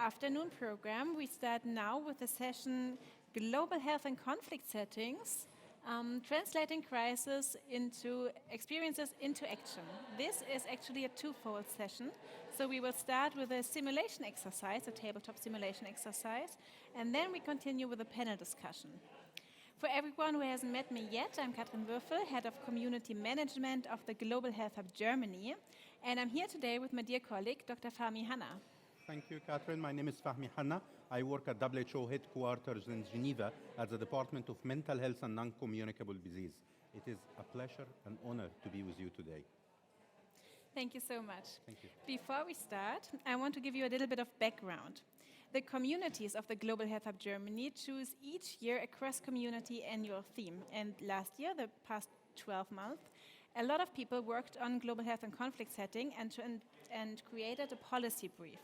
afternoon program. We start now with the session Global Health and Conflict Settings, translating crisis into experiences into action. This is actually a twofold session. So we will start with a simulation exercise, a tabletop simulation exercise, and then we continue with a panel discussion. For everyone who hasn't met me yet, I'm Katrin Würfel, Head of Community Management of the Global Health Hub Germany, and I'm here today with my dear colleague, Dr. Fahmi Hanna. Thank you, Katrin. My name is Fahmi Hanna. I work at WHO headquarters in Geneva at the Department of Mental Health and Non-Communicable Disease. It is a pleasure and honor to be with you today. Thank you so much. Thank you. Before we start, I want to give you a little bit of background. The communities of the Global Health Hub Germany choose each year a cross-community annual theme. And last year, the past 12 months, a lot of people worked on global health and conflict setting and created a policy brief.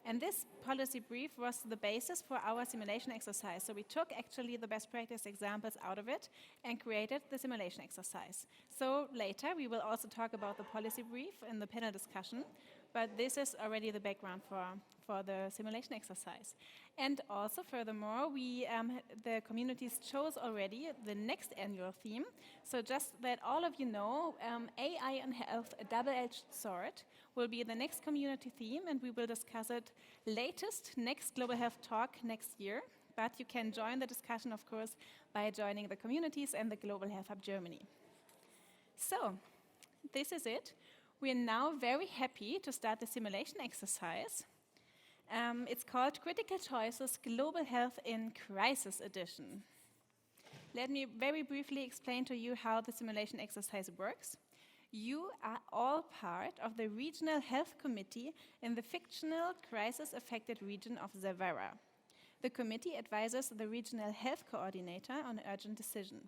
And this policy brief was the basis for our simulation exercise. So we took actually the best practice examples out of it and created the simulation exercise. So later we will also talk about the policy brief in the panel discussion, but this is already the background for the simulation exercise. And also furthermore, the communities chose already the next annual theme. So just that all of you know, AI and health, a double-edged sword, will be the next community theme, and we will discuss it latest next Global Health Talk next year. But you can join the discussion, of course, by joining the communities and the Global Health Hub Germany. So, this is it. We are now very happy to start the simulation exercise. It's called Critical Choices Global Health in Crisis Edition. Let me very briefly explain to you how the simulation exercise works. You are all part of the Regional Health Committee in the fictional crisis-affected region of Zavara. The committee advises the Regional Health Coordinator on an urgent decision.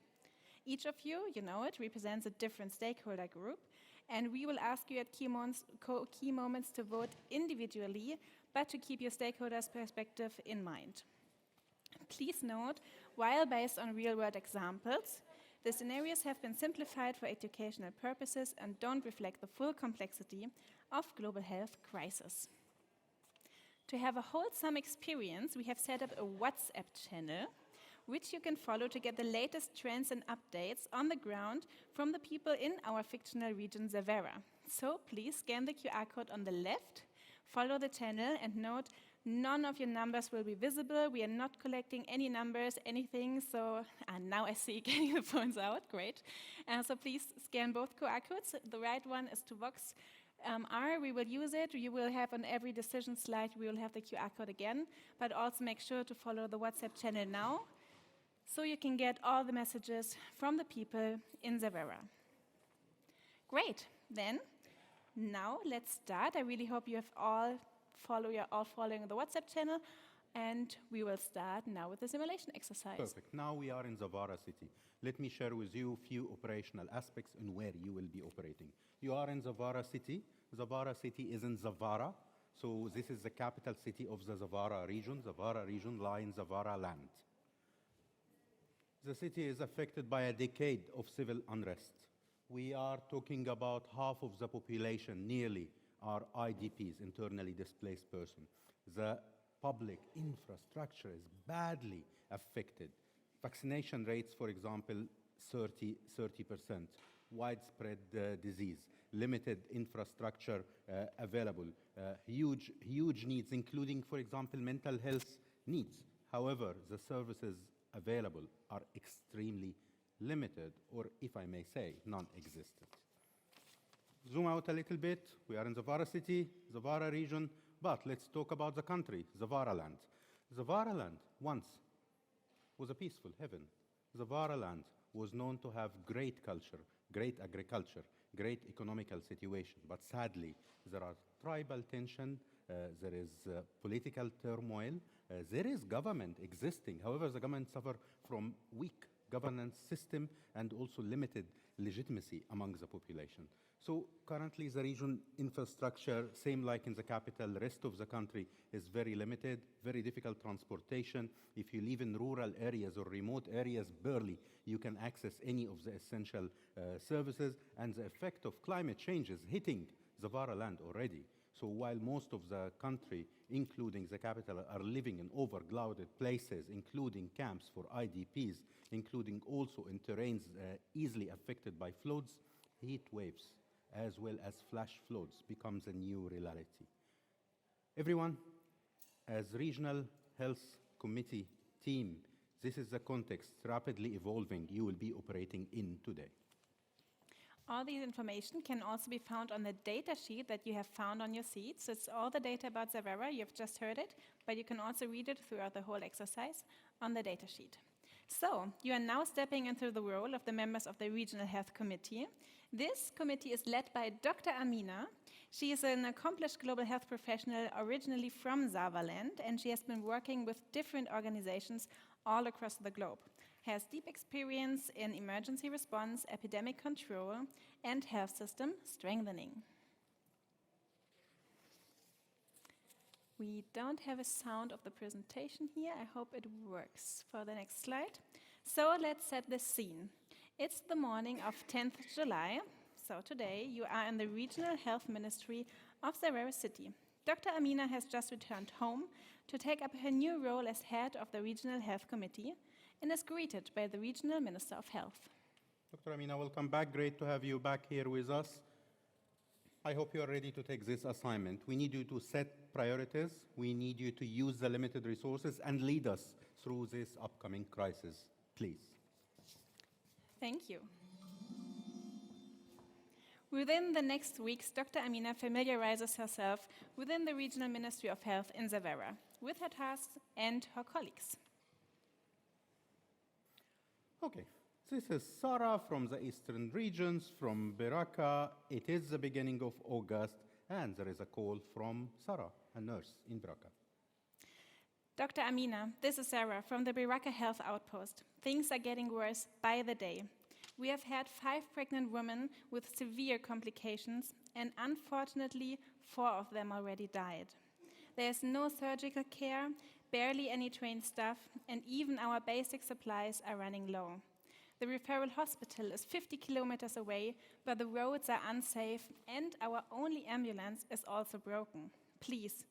Each of you, you know it, represents a different stakeholder group, and we will ask you at key moments to vote individually, but to keep your stakeholders' perspective in mind. Please note, while based on real-world examples, the scenarios have been simplified for educational purposes and don't reflect the full complexity of global health crisis. To have a wholesome experience, we have set up a WhatsApp channel, which you can follow to get the latest trends and updates on the ground from the people in our fictional region, Zavara. So please scan the QR code on the left, follow the channel, and note none of your numbers will be visible. We are not collecting any numbers, anything. So now I see getting the phones out. Great. So please scan both QR codes. The right one is to Vox R. We will use it. You will have on every decision slide, we will have the QR code again. But also make sure to follow the WhatsApp channel now, so you can get all the messages from the people in Zavara. Great. Then, now let's start. I really hope you're all following the WhatsApp channel, and we will start now with the simulation exercise. Perfect. Now we are in Zavara city. Let me share with you a few operational aspects and where you will be operating. You are in Zavara city. Zavara city is in Zavara. So this is the capital city of the Zavara region. Zavara region lies in Zavara land. The city is affected by a decade of civil unrest. We are talking about half of the population, nearly, are IDPs, internally displaced persons. The public infrastructure is badly affected. Vaccination rates, for example, 30%. Widespread disease, limited infrastructure available, huge needs, including, for example, mental health needs. However, the services available are extremely limited, or if I may say, non-existent. Zoom out a little bit. We are in Zavara city, Zavara region, but let's talk about the country, Zavara land. Zavara land once was a peaceful heaven. Zavara land was known to have great culture, great agriculture, great economical situation, but sadly, there are tribal tension, there is political turmoil, there is government existing. However, the government suffer from weak governance system and also limited legitimacy among the population. So currently the region infrastructure, same like in the capital, rest of the country is very limited, very difficult transportation. If you live in rural areas or remote areas, barely you can access any of the essential services, and the effect of climate change is hitting Zavara land already. So while most of the country, including the capital, are living in overcrowded places, including camps for IDPs, including also in terrains easily affected by floods, heat waves, as well as flash floods, becomes a new reality. Everyone, as Regional Health Committee team, this is the context rapidly evolving you will be operating in today. All these information can also be found on the data sheet that you have found on your seats. It's all the data about Zavera, you've just heard it, but you can also read it throughout the whole exercise on the data sheet. So, you are now stepping into the role of the members of the Regional Health Committee. This committee is led by Dr. Amina. She is an accomplished global health professional originally from Zavaland, and she has been working with different organizations all across the globe. Has deep experience in emergency response, epidemic control, and health system strengthening. We don't have a sound of the presentation here. I hope it works for the next slide. So let's set the scene. It's the morning of 10th July. So today you are in the Regional Health Ministry of Zavera City. Dr. Amina has just returned home to take up her new role as head of the Regional Health Committee and is greeted by the Regional Minister of Health. Dr. Amina, welcome back. Great to have you back here with us. I hope you are ready to take this assignment. We need you to set priorities. We need you to use the limited resources and lead us through this upcoming crisis, please. Thank you. Within the next weeks, Dr. Amina familiarizes herself within the Regional Ministry of Health in Zavera, with her tasks and her colleagues. Okay, this is Sarah from the Eastern regions, from Beraka. It is the beginning of August, and there is a call from Sarah, a nurse in Beraka. Dr. Amina, this is Sarah from the Beraka Health Outpost. Things are getting worse by the day. We have had 5 pregnant women with severe complications, and unfortunately, 4 of them already died. There is no surgical care, barely any trained staff, and even our basic supplies are running low. The referral hospital is 50 kilometers away, but the roads are unsafe, and our only ambulance is also broken. Please,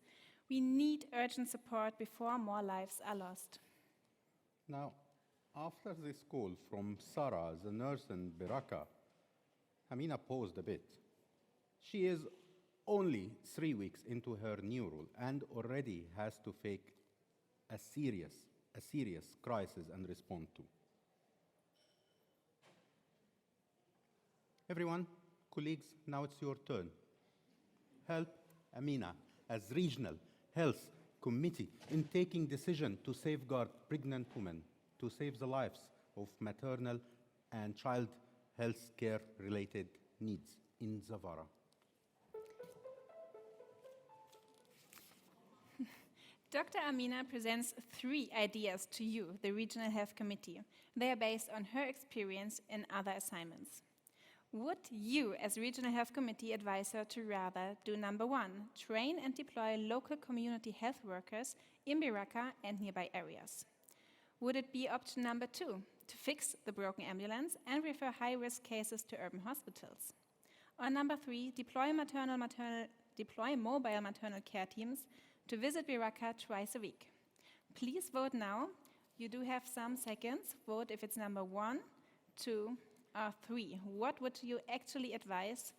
we need urgent support before more lives are lost. Now, after this call from Sarah, the nurse in Beraka, Amina paused a bit. She is only 3 weeks into her new role and already has to face a serious crisis and respond to. Everyone, colleagues, now it's your turn. Help Amina as Regional Health Committee in taking decision to safeguard pregnant women, to save the lives of maternal and child health care related needs in Zavara. Dr. Amina presents 3 ideas to you, the Regional Health Committee. They are based on her experience in other assignments. Would you, as Regional Health Committee, advise her to rather do number 1, train and deploy local community health workers in Beraka and nearby areas? Would it be option number 2, to fix the broken ambulance and refer high-risk cases to urban hospitals? Or number 3, deploy mobile maternal care teams to visit Beraka twice a week? Please vote now. You do have some seconds. Vote if it's number 1, 2, or 3. What would you actually advise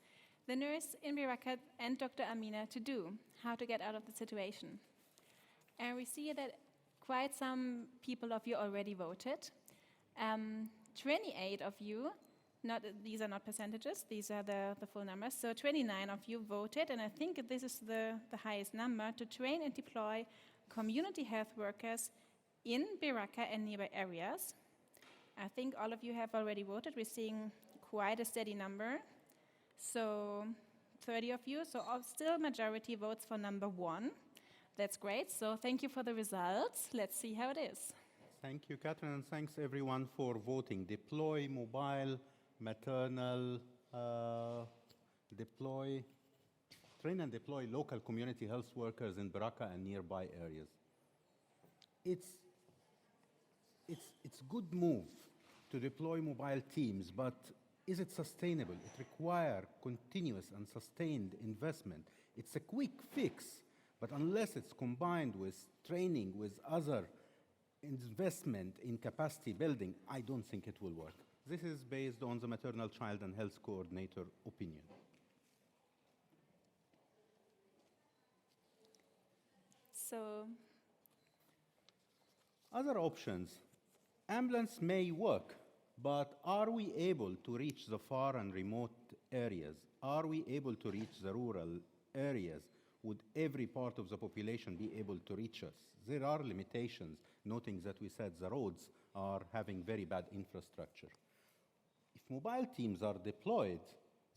the nurse in Beraka and Dr. Amina to do? How to get out of the situation? And we see that quite some people of you already voted. 28 of you, these are not percentages, these are the full numbers. So 29 of you voted, and I think this is the highest number, to train and deploy community health workers in Beraka and nearby areas. I think all of you have already voted. We're seeing quite a steady number. So 30 of you, so still majority votes for number 1. That's great, so thank you for the results. Let's see how it is. Thank you, Catherine, and thanks everyone for voting. Deploy mobile, maternal, train and deploy local community health workers in Beraka and nearby areas. It's a good move to deploy mobile teams, but is it sustainable? It requires continuous and sustained investment It's a quick fix, but unless it's combined with training, with other investment in capacity building, I don't think it will work. This is based on the maternal child and health coordinator opinion. So, Other options. Ambulance may work, but are we able to reach the far and remote areas? Are we able to reach the rural areas? Would every part of the population be able to reach us? There are limitations, noting that we said the roads are having very bad infrastructure. If mobile teams are deployed,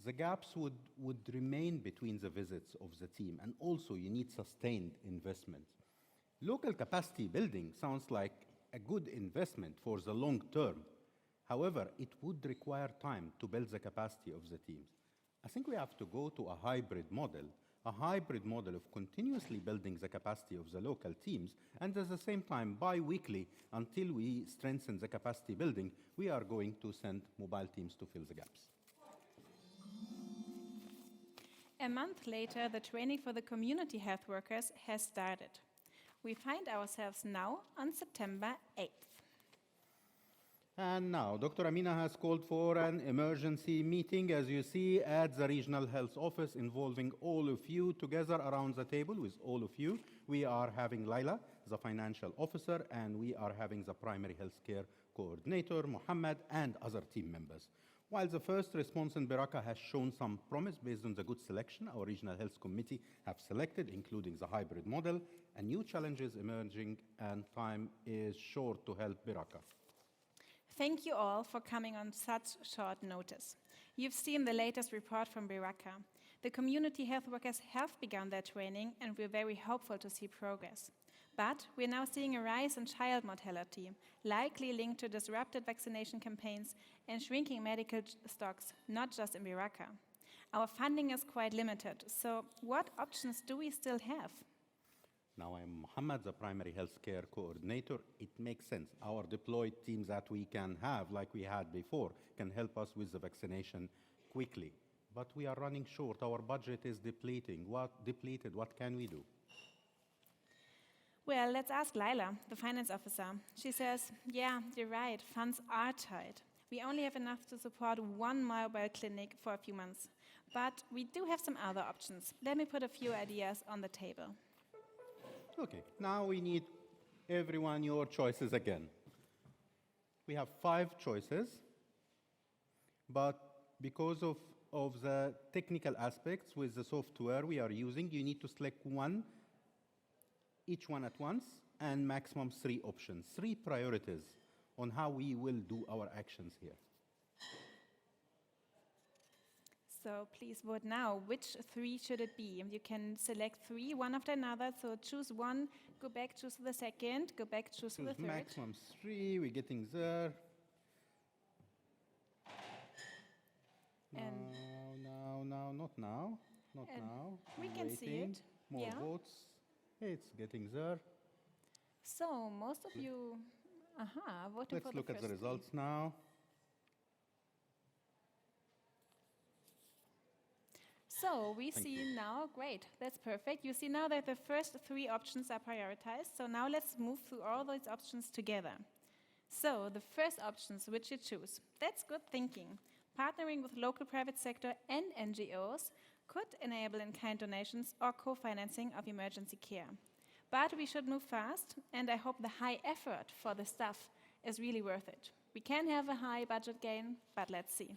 the gaps would remain between the visits of the team, and also you need sustained investment. Local capacity building sounds like a good investment for the long term. However, it would require time to build the capacity of the teams. I think we have to go to a hybrid model of continuously building the capacity of the local teams, and at the same time, bi-weekly, until we strengthen the capacity building, we are going to send mobile teams to fill the gaps. a month later, the training for the community health workers has started. We find ourselves now on September 8th. And now, Dr. Amina has called for an emergency meeting, as you see, at the Regional Health Office, involving all of you together around the table with all of you. We are having Laila, the financial officer, and we are having the primary health care coordinator, Mohammed, and other team members. While the first response in Baraka has shown some promise based on the good selection our Regional Health Committee have selected, including the hybrid model, a new challenge is emerging and time is short to help Baraka. Thank you all for coming on such short notice. You've seen the latest report from Baraka. The community health workers have begun their training, and we're very hopeful to see progress. But we're now seeing a rise in child mortality, likely linked to disrupted vaccination campaigns and shrinking medical stocks, not just in Baraka. Our funding is quite limited, so what options do we still have? Now I'm Mohammed, the primary health care coordinator. It makes sense. Our deployed teams that we can have, like we had before, can help us with the vaccination quickly. But we are running short. Our budget is depleted. What can we do? Well, let's ask Laila, the finance officer. She says, yeah, you're right, funds are tight. We only have enough to support one mobile clinic for a few months. But we do have some other options. Let me put a few ideas on the table. Okay, now we need everyone your choices again. We have 5 choices, but because of the technical aspects with the software we are using, you need to select each one at once, and maximum 3 options, 3 priorities on how we will do our actions here. So please vote now. Which 3 should it be? You can select 3, one after another. So choose one, go back, choose the second, go back, choose the third. Maximum 3, we're getting there. Not now. We can waiting. see it. More votes. It's getting there. So most of you, voted for the first. Let's look at the results now. So we see now, great, that's perfect. You see now that the first 3 options are prioritized. So now let's move through all those options together. So the first options which you choose, that's good thinking. Partnering with local private sector and NGOs could enable in-kind donations or co-financing of emergency care. But we should move fast, and I hope the high effort for the staff is really worth it. We can have a high budget gain, but let's see.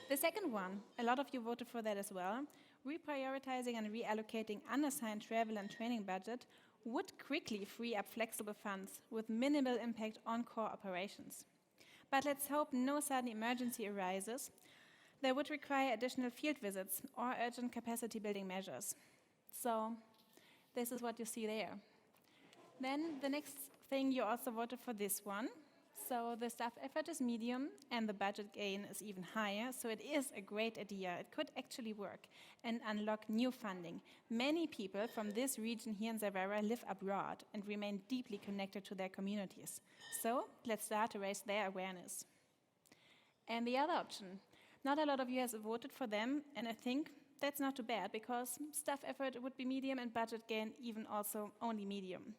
The second one, a lot of you voted for that as well, reprioritizing and reallocating unassigned travel and training budget would quickly free up flexible funds with minimal impact on core operations. But let's hope no sudden emergency arises that would require additional field visits or urgent capacity building measures. So this is what you see there. Then the next thing, you also voted for this one. So the staff effort is medium and the budget gain is even higher. So it is a great idea. It could actually work and unlock new funding. Many people from this region here in Zavara live abroad and remain deeply connected to their communities. So let's start to raise their awareness. And the other option, not a lot of you have voted for them, and I think that's not too bad because staff effort would be medium and budget gain even also only medium.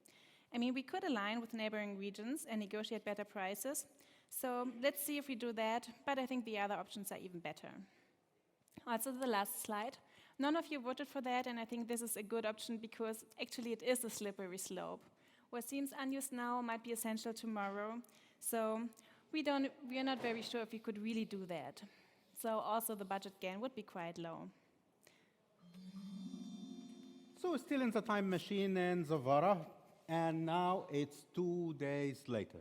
I mean, we could align with neighboring regions and negotiate better prices. So let's see if we do that, but I think the other options are even better. Also, the last slide. None of you voted for that, and I think this is a good option because actually it is a slippery slope. What seems unused now might be essential tomorrow. So we are not very sure if we could really do that. So also the budget gain would be quite low. So still in the time machine in Zavara, and now it's 2 days later.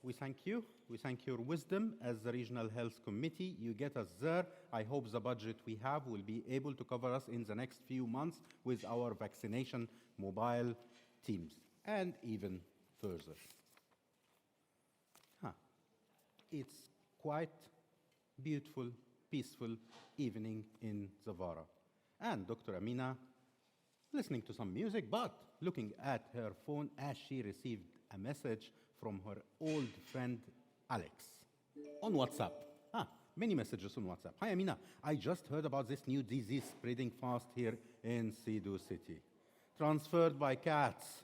We thank you. We thank your wisdom as the Regional Health Committee. You get us there. I hope the budget we have will be able to cover us in the next few months with our vaccination mobile teams, and even further. It's quite beautiful, peaceful evening in Zavara. And Dr. Amina listening to some music, but looking at her phone as she received a message from her old friend Alex on WhatsApp. Many messages on WhatsApp. Hi Amina, I just heard about this new disease spreading fast here in Cebu City. Transferred by cats.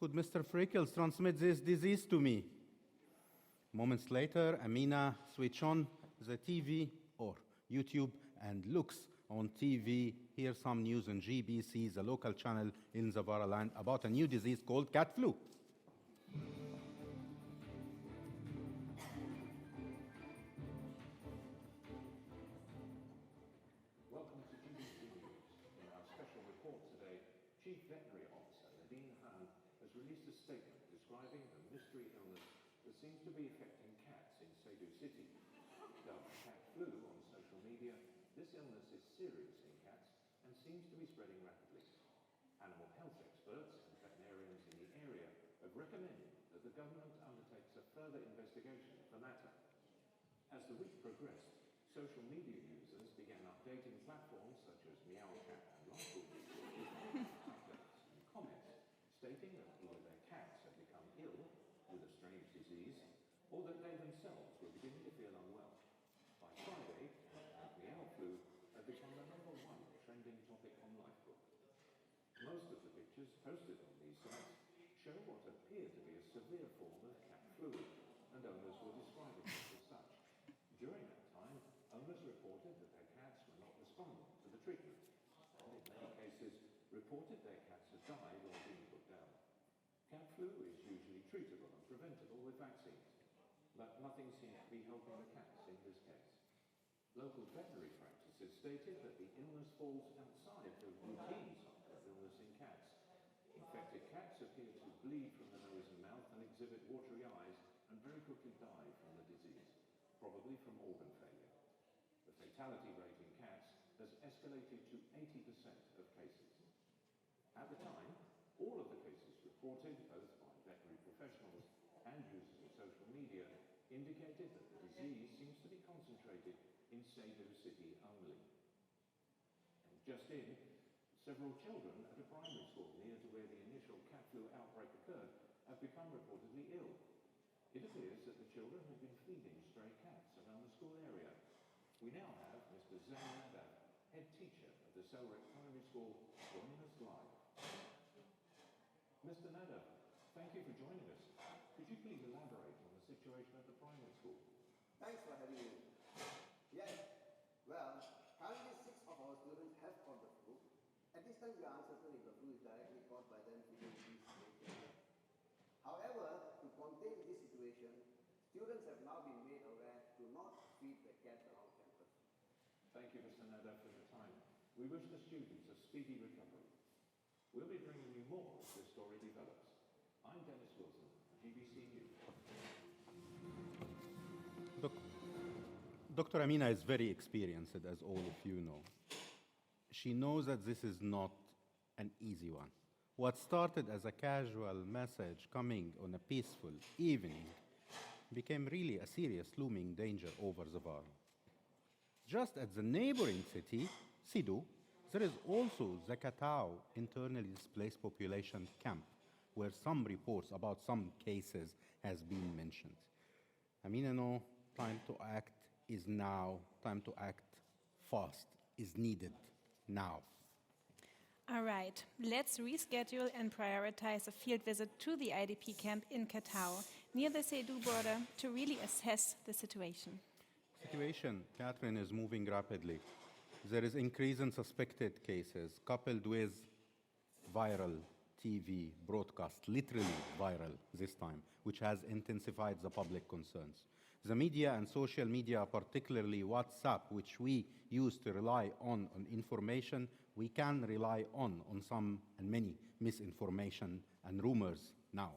Could Mr. Freckles transmit this disease to me? Moments later, Amina switches on the TV or YouTube and looks on TV, hears some news on GBC, the local channel in Zavara land, about a new disease called cat flu. Welcome to GBC News. In our special report today, Chief Veterinary Officer Nadine Khan has released a statement describing the mystery illness that seems to be affecting cats in Cebu City. Dubbed cat flu on social media, this illness is serious in cats and seems to be spreading rapidly. Animal health experts and veterinarians in the area have recommended that the government undertakes a further investigation of the matter. As the week progressed, social media users began updating platforms such as Meowcat and Lifewood with updates and comments stating that either their cats had become ill with a strange disease or that they themselves were beginning to feel unwell. By Friday, meow flu had become the #1 trending topic on Lifebook. Most of the pictures posted on these sites show what appeared to be a severe form of cat flu, and owners were describing it as such. During that time, owners reported that their cats were not responding to the treatment, and in many cases reported their cats had died or been put down. Cat flu is usually treatable and preventable with vaccines, but nothing seems to be helping the cats in this case. Local veterinary practices stated that the illness falls outside the routine cycle of illness in cats. Infected cats appear to bleed from the nose and mouth and exhibit watery eyes and very quickly die from the disease, probably from organ failure. The fatality rate in cats has escalated to 80% of cases. At the time, all of the cases reported, both by veterinary professionals and users of social media, indicated that the disease seems to be concentrated in Cebu City only. And just in, several children at a primary school near to where the initial cat flu outbreak occurred have become reportedly ill. It appears that the children have been feeding stray cats around the school area. We now have Mr. Zain Nadav, head teacher of the Selrick Primary School, joining us live. Mr. Nadav, thank you for joining us. Could you please elaborate on the situation at the primary school? Thanks for having me. Yes, well, currently 6 of our students have caught the flu. At this time, we are uncertain if the flu is directly caused by them feeding these children. However, to contain this situation, students have now been made aware to not feed the cats around campus. Thank you, Mr. Nadav, for your time. We wish the students a speedy recovery. We'll be bringing you more as this story develops. I'm Dennis Wilson, GBC News. Dr. Amina is very experienced, as all of you know. She knows that this is not an easy one. What started as a casual message coming on a peaceful evening became really a serious looming danger over Zavara. Just at the neighboring city, Sidu, there is also the Katao internally displaced population camp, where some reports about some cases has been mentioned. Amina, no, time to act is now, time to act fast is needed now. All right, let's reschedule and prioritize a field visit to the IDP camp in Katao, near the Seydu border, to really assess the situation. Situation, Catherine, is moving rapidly. There is increase in suspected cases, coupled with viral TV broadcast, literally viral this time, which has intensified the public concerns. The media and social media, particularly WhatsApp, which we use to rely on information, we can rely on some and many misinformation and rumors now.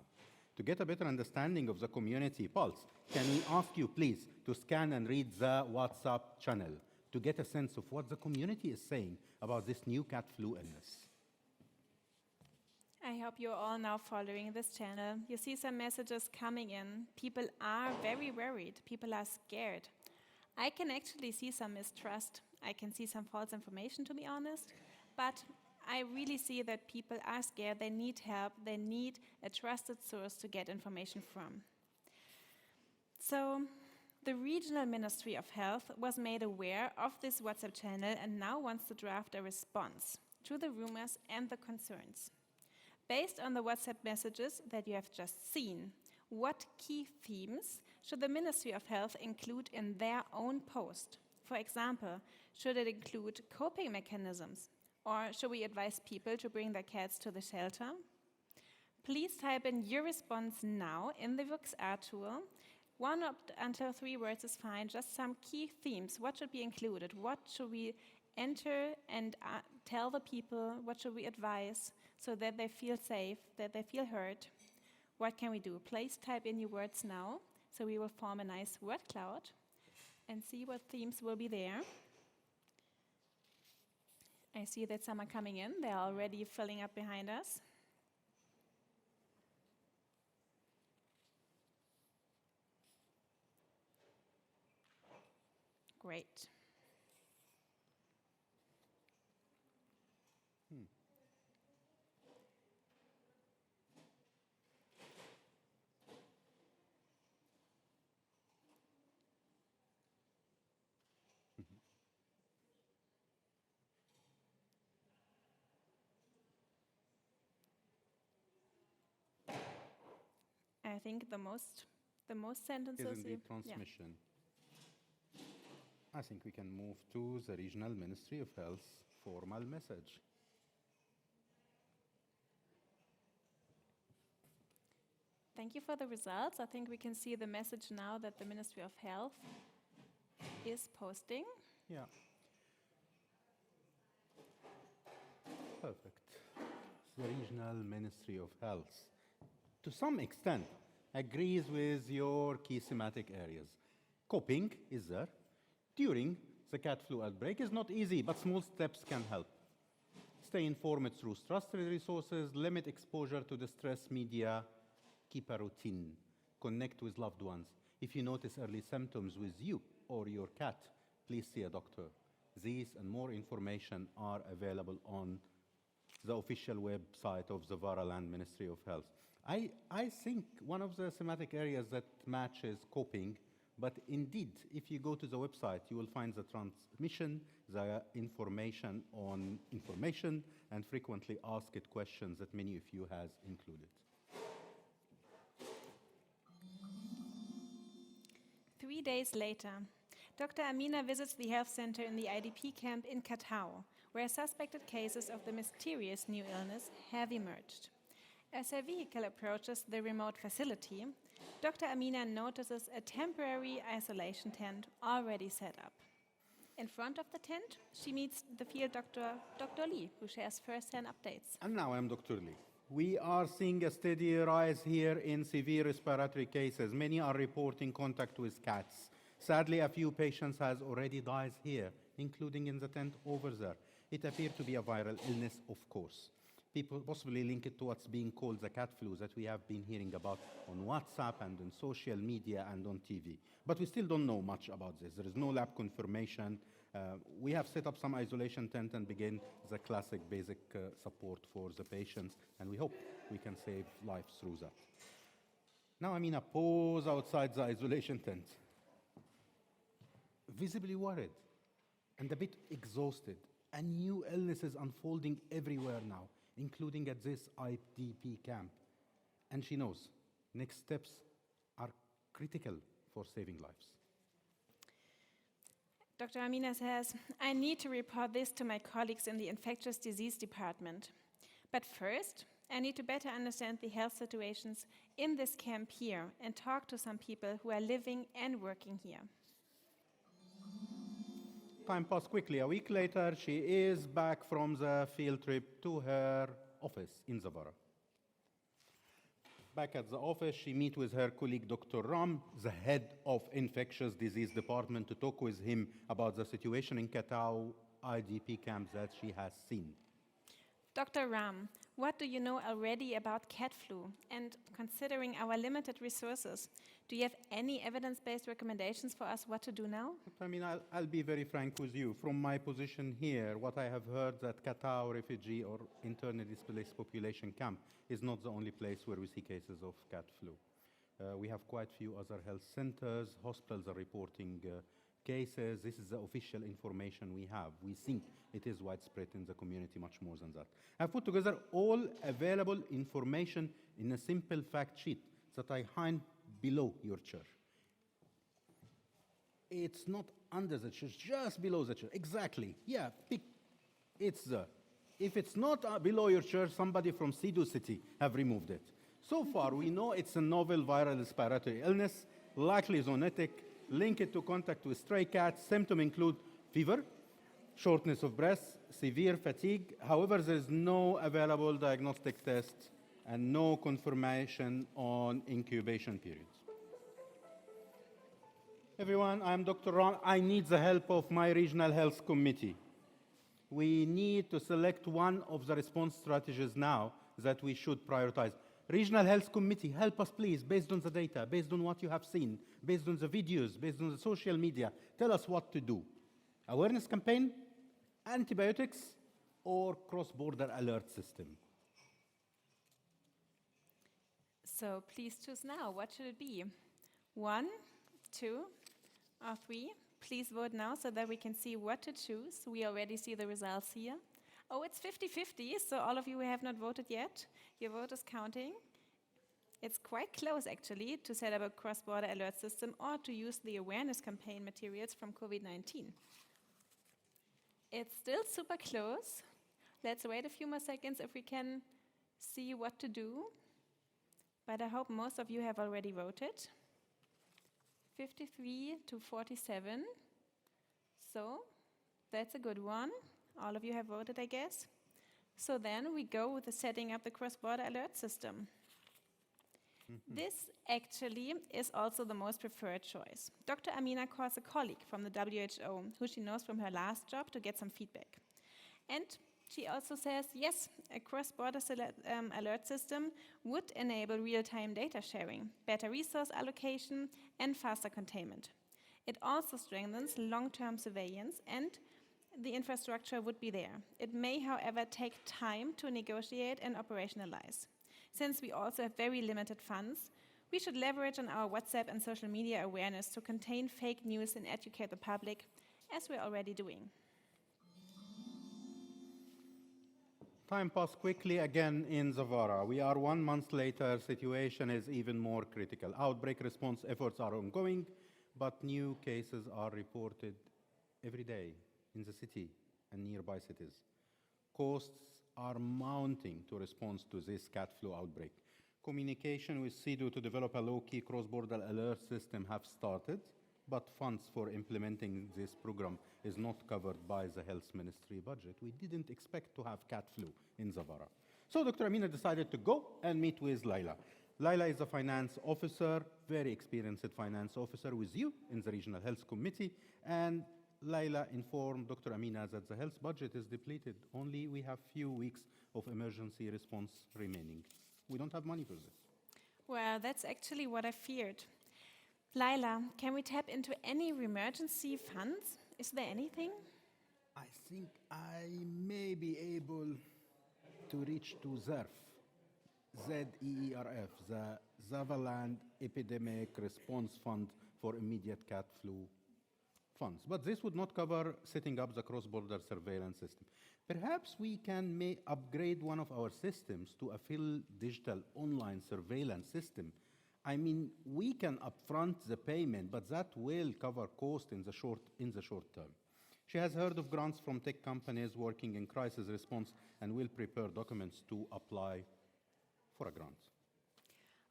To get a better understanding of the community pulse, can we ask you please to scan and read the WhatsApp channel to get a sense of what the community is saying about this new cat flu illness? I hope you're all now following this channel. You see some messages coming in. People are very worried. People are scared. I can actually see some mistrust. I can see some false information, to be honest. But I really see that people are scared. They need help. They need a trusted source to get information from. So the Regional Ministry of Health was made aware of this WhatsApp channel and now wants to draft a response to the rumors and the concerns. Based on the WhatsApp messages that you have just seen, what key themes should the Ministry of Health include in their own post? For example, should it include coping mechanisms? Or should we advise people to bring their cats to the shelter? Please type in your response now in the VuxR tool. 1 up until 3 words is fine, just some key themes. What should be included? What should we enter and tell the people? What should we advise so that they feel safe, that they feel heard? What can we do? Please type in your words now, so we will form a nice word cloud and see what themes will be there. I see that some are coming in. They're already filling up behind us. Great. I think the most sentences Is indeed transmission. I think we can move to the Regional Ministry of Health formal message. Thank you for the results. I think we can see the message now that the Ministry of Health is posting. Yeah. Perfect. The Regional Ministry of Health, to some extent, agrees with your key thematic areas. Coping is there. During the cat flu outbreak is not easy, but small steps can help. Stay informed through trusted resources, limit exposure to distress media, keep a routine, connect with loved ones. If you notice early symptoms with you or your cat, please see a doctor. These and more information are available on the official website of the Varaland Ministry of Health. I think one of the thematic areas that matches coping, but indeed, if you go to the website, you will find the transmission, the information on information, and frequently asked questions that many of you has included. 3 days later, Dr. Amina visits the health center in the IDP camp in Katao, where suspected cases of the mysterious new illness have emerged. As her vehicle approaches the remote facility, Dr. Amina notices a temporary isolation tent already set up. In front of the tent, she meets the field doctor, Dr. Lee, who shares first-hand updates. And now I'm Dr. Lee. We are seeing a steady rise here in severe respiratory cases. Many are reporting contact with cats. Sadly, a few patients has already died here, including in the tent over there. It appeared to be a viral illness, of course. People possibly link it to what's being called the cat flu that we have been hearing about on WhatsApp and on social media and on TV. But we still don't know much about this. There is no lab confirmation. We have set up some isolation tent and begin the classic basic support for the patients, and we hope we can save lives through that. Now I'm in a pause outside the isolation tent, visibly worried. and a bit exhausted. A new illness is unfolding everywhere now, including at this IDP camp. And she knows next steps are critical for saving lives. Dr. Amina says, I need to report this to my colleagues in the infectious disease department. But first, I need to better understand the health situations in this camp here and talk to some people who are living and working here. Time passed quickly. A week later, she is back from the field trip to her office in Zavara. Back at the office, she meets with her colleague, Dr. Ram, the head of infectious disease department, to talk with him about the situation in Katao IDP camps that she has seen. Dr. Ram, what do you know already about cat flu? And considering our limited resources, do you have any evidence-based recommendations for us what to do now? I mean, I'll be very frank with you. From my position here, what I have heard that Katao refugee or internally displaced population camp is not the only place where we see cases of cat flu. We have quite few other health centers. Hospitals are reporting cases. This is the official information we have. We think it is widespread in the community much more than that. I've put together all available information in a simple fact sheet that I hide below your chair. It's not under the chair, just below the chair. Exactly. Yeah, it's there. If it's not below your chair, somebody from Cebu City have removed it. So far, we know it's a novel viral respiratory illness, likely zoonotic, linked to contact with stray cats. Symptoms include fever, shortness of breath, severe fatigue. However, there is no available diagnostic test and no confirmation on incubation periods. Everyone, I'm Dr. Ron. I need the help of my regional health committee. We need to select one of the response strategies now that we should prioritize. Regional Health Committee, help us please, based on the data, based on what you have seen, based on the videos, based on the social media. Tell us what to do. Awareness campaign, antibiotics, or cross-border alert system? So please choose now. What should it be? 1, 2, or 3? Please vote now so that we can see what to choose. We already see the results here. Oh, it's 50-50, so all of you who have not voted yet, your vote is counting. It's quite close, actually, to set up a cross-border alert system or to use the awareness campaign materials from COVID-19. It's still super close. Let's wait a few more seconds if we can see what to do. But I hope most of you have already voted. 53 to 47. So that's a good one. All of you have voted, I guess. So then we go with the setting up the cross-border alert system. This actually is also the most preferred choice. Dr. Amina calls a colleague from the WHO, who she knows from her last job, to get some feedback. And she also says, yes, a cross-border alert system would enable real-time data sharing, better resource allocation, and faster containment. It also strengthens long-term surveillance, and the infrastructure would be there. It may, however, take time to negotiate and operationalize. Since we also have very limited funds, we should leverage on our WhatsApp and social media awareness to contain fake news and educate the public, as we're already doing. Time passed quickly again in Zavara. We are 1 month later, situation is even more critical. Outbreak response efforts are ongoing, but new cases are reported every day in the city and nearby cities. Costs are mounting to respond to this cat flu outbreak. Communication with CEDU to develop a low-key cross-border alert system have started, but funds for implementing this program is not covered by the health ministry budget. We didn't expect to have cat flu in Zavara. So Dr. Amina decided to go and meet with Laila. Laila is a finance officer, very experienced finance officer with you in the Regional Health Committee, and Laila informed Dr. Amina that the health budget is depleted. Only we have few weeks of emergency response remaining. We don't have money for this. Well, that's actually what I feared. Laila, can we tap into any emergency funds? Is there anything? I think I may be able to reach to ZERF, ZEERF, the Zavaland Epidemic Response Fund for Immediate Cat Flu funds. But this would not cover setting up the cross-border surveillance system. Perhaps we can upgrade one of our systems to a full digital online surveillance system. I mean, we can upfront the payment, but that will cover cost in the short term. She has heard of grants from tech companies working in crisis response and will prepare documents to apply for a grant.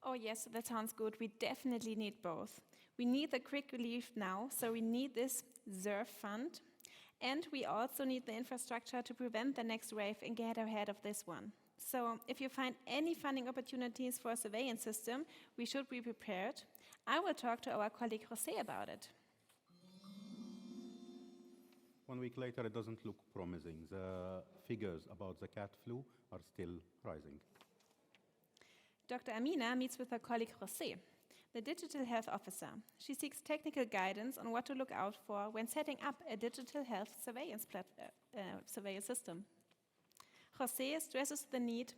Oh yes, that sounds good. We definitely need both. We need the quick relief now, so we need this ZERF fund, and we also need the infrastructure to prevent the next wave and get ahead of this one. So if you find any funding opportunities for a surveillance system, we should be prepared. I will talk to our colleague José about it. 1 week later, it doesn't look promising. The figures about the cat flu are still rising. Dr. Amina meets with her colleague José, the digital health officer. She seeks technical guidance on what to look out for when setting up a digital health surveillance system. José stresses the need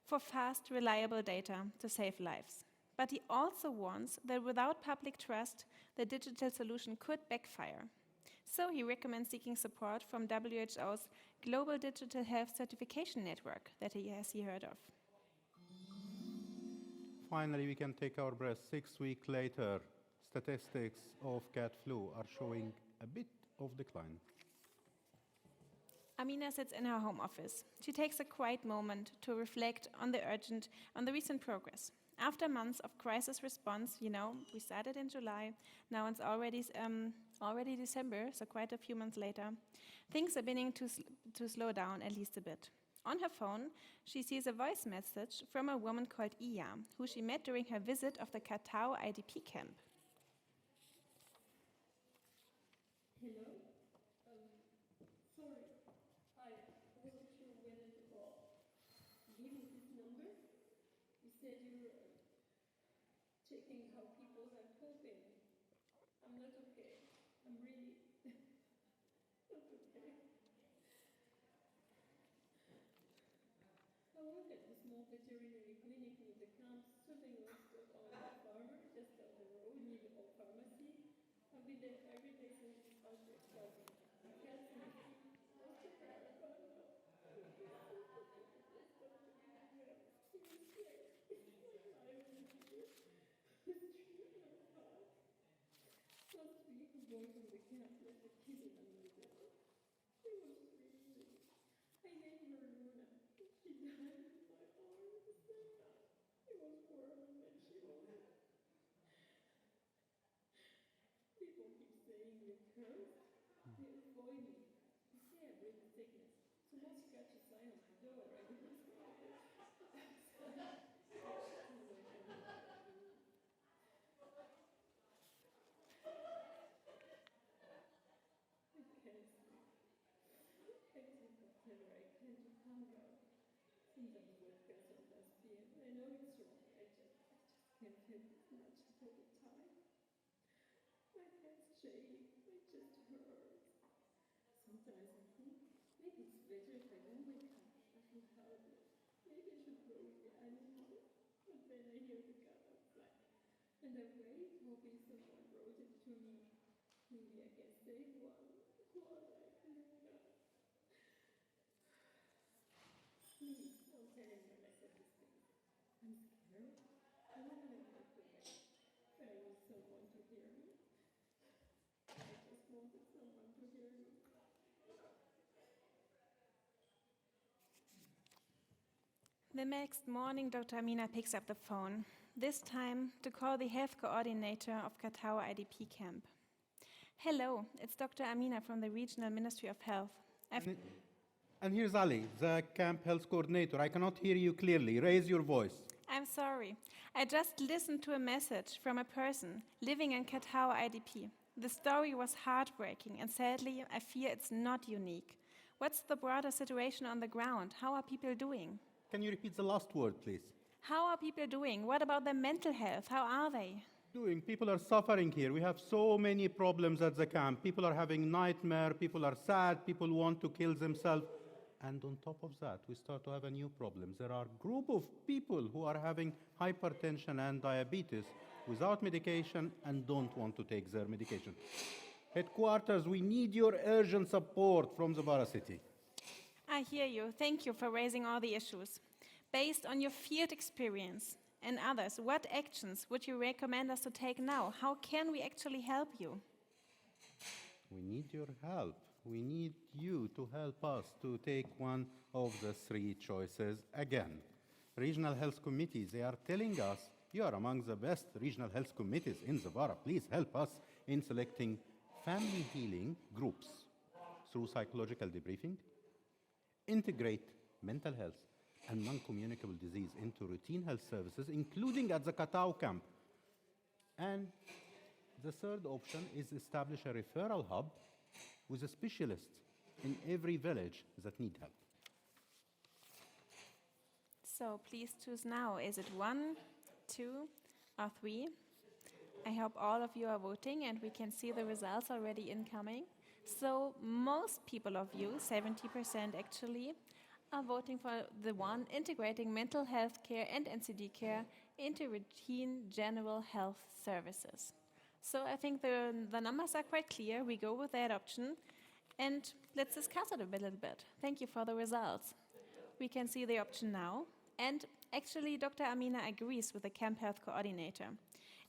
for fast, reliable data to save lives. But he also warns that without public trust, the digital solution could backfire. So he recommends seeking support from WHO's Global Digital Health Certification Network that he has heard of. Finally, we can take our breath. 6 weeks later, statistics of cat flu are showing a bit of decline. Amina sits in her home office. She takes a quiet moment to reflect on the recent progress. After months of crisis response, we started in July, now it's already December, so quite a few months later, things are beginning to slow down at least a bit. On her phone, she sees a voice message from a woman called Iya, who she met during her visit of the Katao IDP camp. Hello? Sorry, I wasn't sure whether to give you this number. You said you were checking how people are coping. I'm not okay. I'm really not okay. I work at the small veterinary clinic near the camp, serving livestock on the farmer just down the road near the old pharmacy. I've been there every day since this outbreak started. My cats in the street, most of them are gone now. He was scared. I was here. The street no park. Last week, a boy from the camp left a kitten under the door. She was freezing. I named her Luna. She died in my arms the same night. It was warm and then she was. People keep saying you're cursed. They avoid me. They say I bring the sickness. Someone scratched a sign on my door. I didn't see it. Sometimes work gets on last year. I know it's wrong. I just can't help this much all the time. My head's shaking. My chest hurts. Sometimes I think maybe it's better if I don't wake up. I feel helpless. Maybe I should go with the animals. But then I hear the cat outside. And I wait, hoping someone brought it to me. Maybe I can save one like Luna. Please, don't tell anyone I said these things. I'm scared. I don't want to break the bank. But I need someone to hear me. I just wanted someone to hear me. The next morning, Dr. Amina picks up the phone, this time to call the health coordinator of Katao IDP camp. Hello, it's Dr. Amina from the Regional Ministry of Health. And here's Ali, the camp health coordinator. I cannot hear you clearly. Raise your voice. I'm sorry. I just listened to a message from a person living in Katao IDP. The story was heartbreaking, and sadly, I fear it's not unique. What's the broader situation on the ground? How are people doing? Can you repeat the last word, please? How are people doing? What about their mental health? How are they? People are suffering here. We have so many problems at the camp. People are having nightmares. People are sad. People want to kill themselves. And on top of that, we start to have a new problem. There are a group of people who are having hypertension and diabetes without medication and don't want to take their medication. Headquarters, we need your urgent support from the Bara city. I hear you. Thank you for raising all the issues. Based on your field experience and others, what actions would you recommend us to take now? How can we actually help you? We need your help. We need you to help us to take one of the three choices again. Regional health committees, they are telling us you are among the best regional health committees in the Bara. Please help us in selecting family healing groups through psychological debriefing, integrate mental health and non-communicable disease into routine health services, including at the Katao camp. And the third option is establish a referral hub with a specialist in every village that need help. So please choose now. Is it 1, 2, or 3? I hope all of you are voting and we can see the results already incoming. So most people of you, 70% actually, are voting for the one, integrating mental health care and NCD care into routine general health services. So I think the numbers are quite clear. We go with that option and let's discuss it a little bit. Thank you for the results. We can see the option now. And actually, Dr. Amina agrees with the camp health coordinator.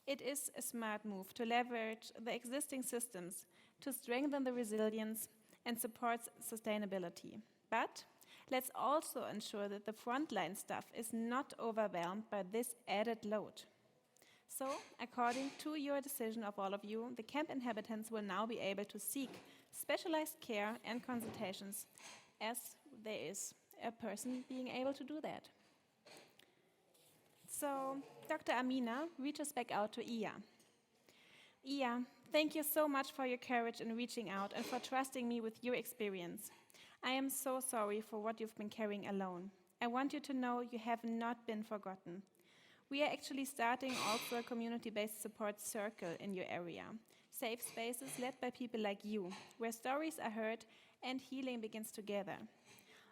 It is a smart move to leverage the existing systems to strengthen the resilience and support sustainability. But let's also ensure that the frontline staff is not overwhelmed by this added load. So, according to your decision of all of you, the camp inhabitants will now be able to seek specialized care and consultations as there is a person being able to do that. So, Dr. Amina reaches back out to Iya. Iya, thank you so much for your courage in reaching out and for trusting me with your experience. I am so sorry for what you've been carrying alone. I want you to know you have not been forgotten. We are actually starting also a community-based support circle in your area. Safe spaces led by people like you, where stories are heard and healing begins together.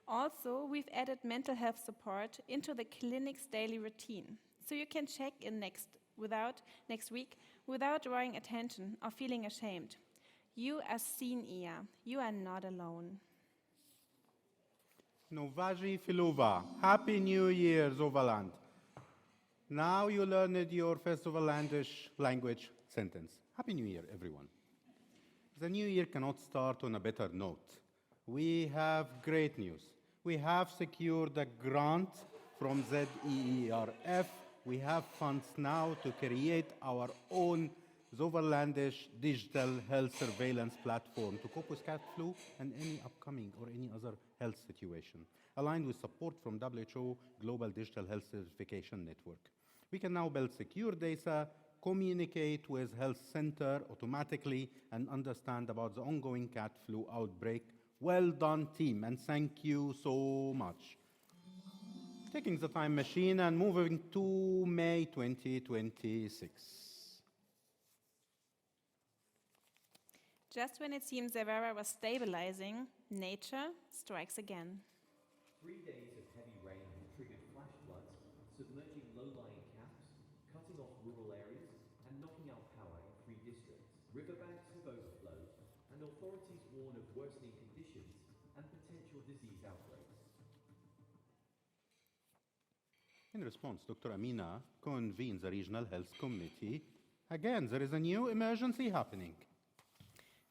Also, we've added mental health support into the clinic's daily routine, so you can check in next week without drawing attention or feeling ashamed. You are seen, Iya. You are not alone. Novaji Filuva, Happy New Year, Zovaland. Now you learned your first Zovalandish language sentence. Happy New Year, everyone. The new year cannot start on a better note. We have great news. We have secured a grant from ZEERF. We have funds now to create our own Zoverlandish digital health surveillance platform to cope with cat flu and any upcoming or any other health situation, aligned with support from WHO Global Digital Health Certification Network. We can now build secure data, communicate with health center automatically, and understand about the ongoing cat flu outbreak. Well done, team, and thank you so much. Taking the time machine and moving to May 2026. Just when it seems Zavara was stabilizing, nature strikes again. 3 days of heavy rain triggered flash floods, submerging low-lying camps, cutting off rural areas, and knocking out power in 3 districts. Riverbanks have overflowed, and authorities warn of worsening conditions and potential disease outbreaks. In response, Dr. Amina convenes the Regional Health Committee. Again, there is a new emergency happening.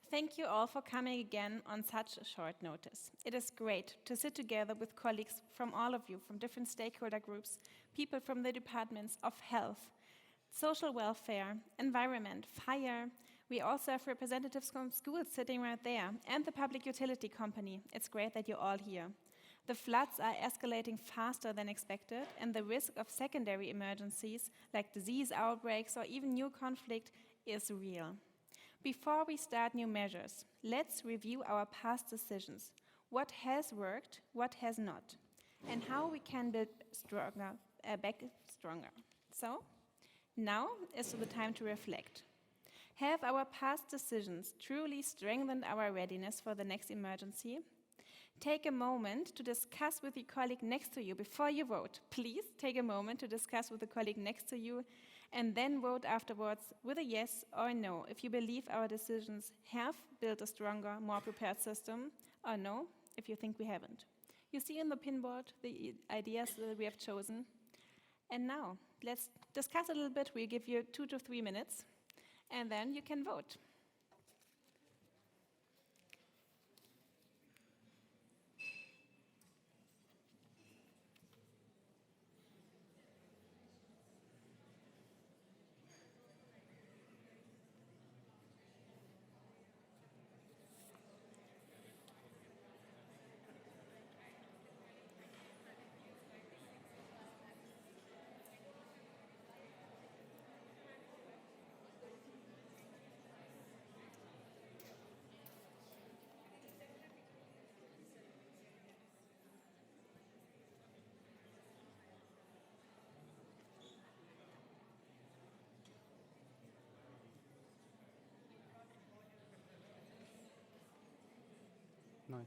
Thank you all for coming again on such short notice. It is great to sit together with colleagues from all of you, from different stakeholder groups, people from the departments of health, social welfare, environment, fire. We also have representatives from schools sitting right there, and the public utility company. It's great that you're all here. The floods are escalating faster than expected, and the risk of secondary emergencies like disease outbreaks or even new conflict is real. Before we start new measures, let's review our past decisions. What has worked, what has not, and how we can build back stronger. So, now is the time to reflect. Have our past decisions truly strengthened our readiness for the next emergency? take a moment to discuss with your colleague next to you before you vote. Please take a moment to discuss with the colleague next to you and then vote afterwards with a yes or no if you believe our decisions have built a stronger, more prepared system, or no if you think we haven't. You see in the pinboard the ideas that we have chosen. And now, let's discuss a little bit. We'll give you 2 to 3 minutes, and then you can vote. Nice.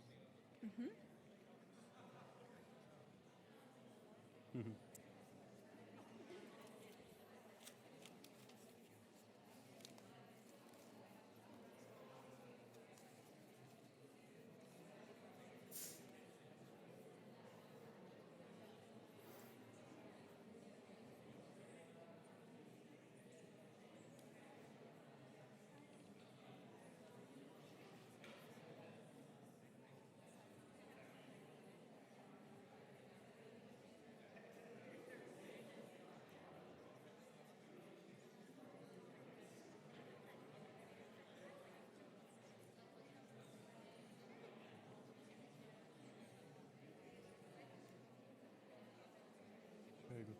Very good.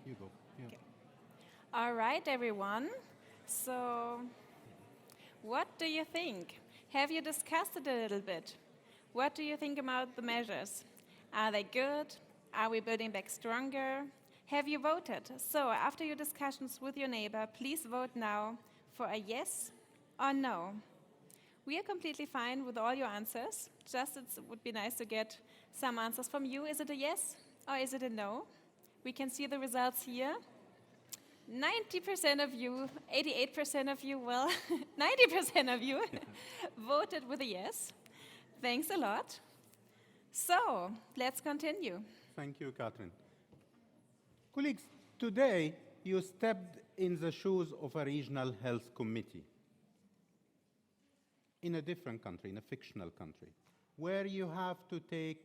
You go. Yeah. Okay. All right, everyone. So, what do you think? Have you discussed it a little bit? What do you think about the measures? Are they good? Are we building back stronger? Have you voted? So, after your discussions with your neighbor, please vote now for a yes or no. We are completely fine with all your answers. Just it would be nice to get some answers from you. Is it a yes or is it a no? We can see the results here. 90% of you, 88% of you, well, 90% of you voted with a yes. Thanks a lot. So, let's continue. Thank you, Catherine. Colleagues, today you stepped in the shoes of a regional health committee in a different country, in a fictional country, where you have to take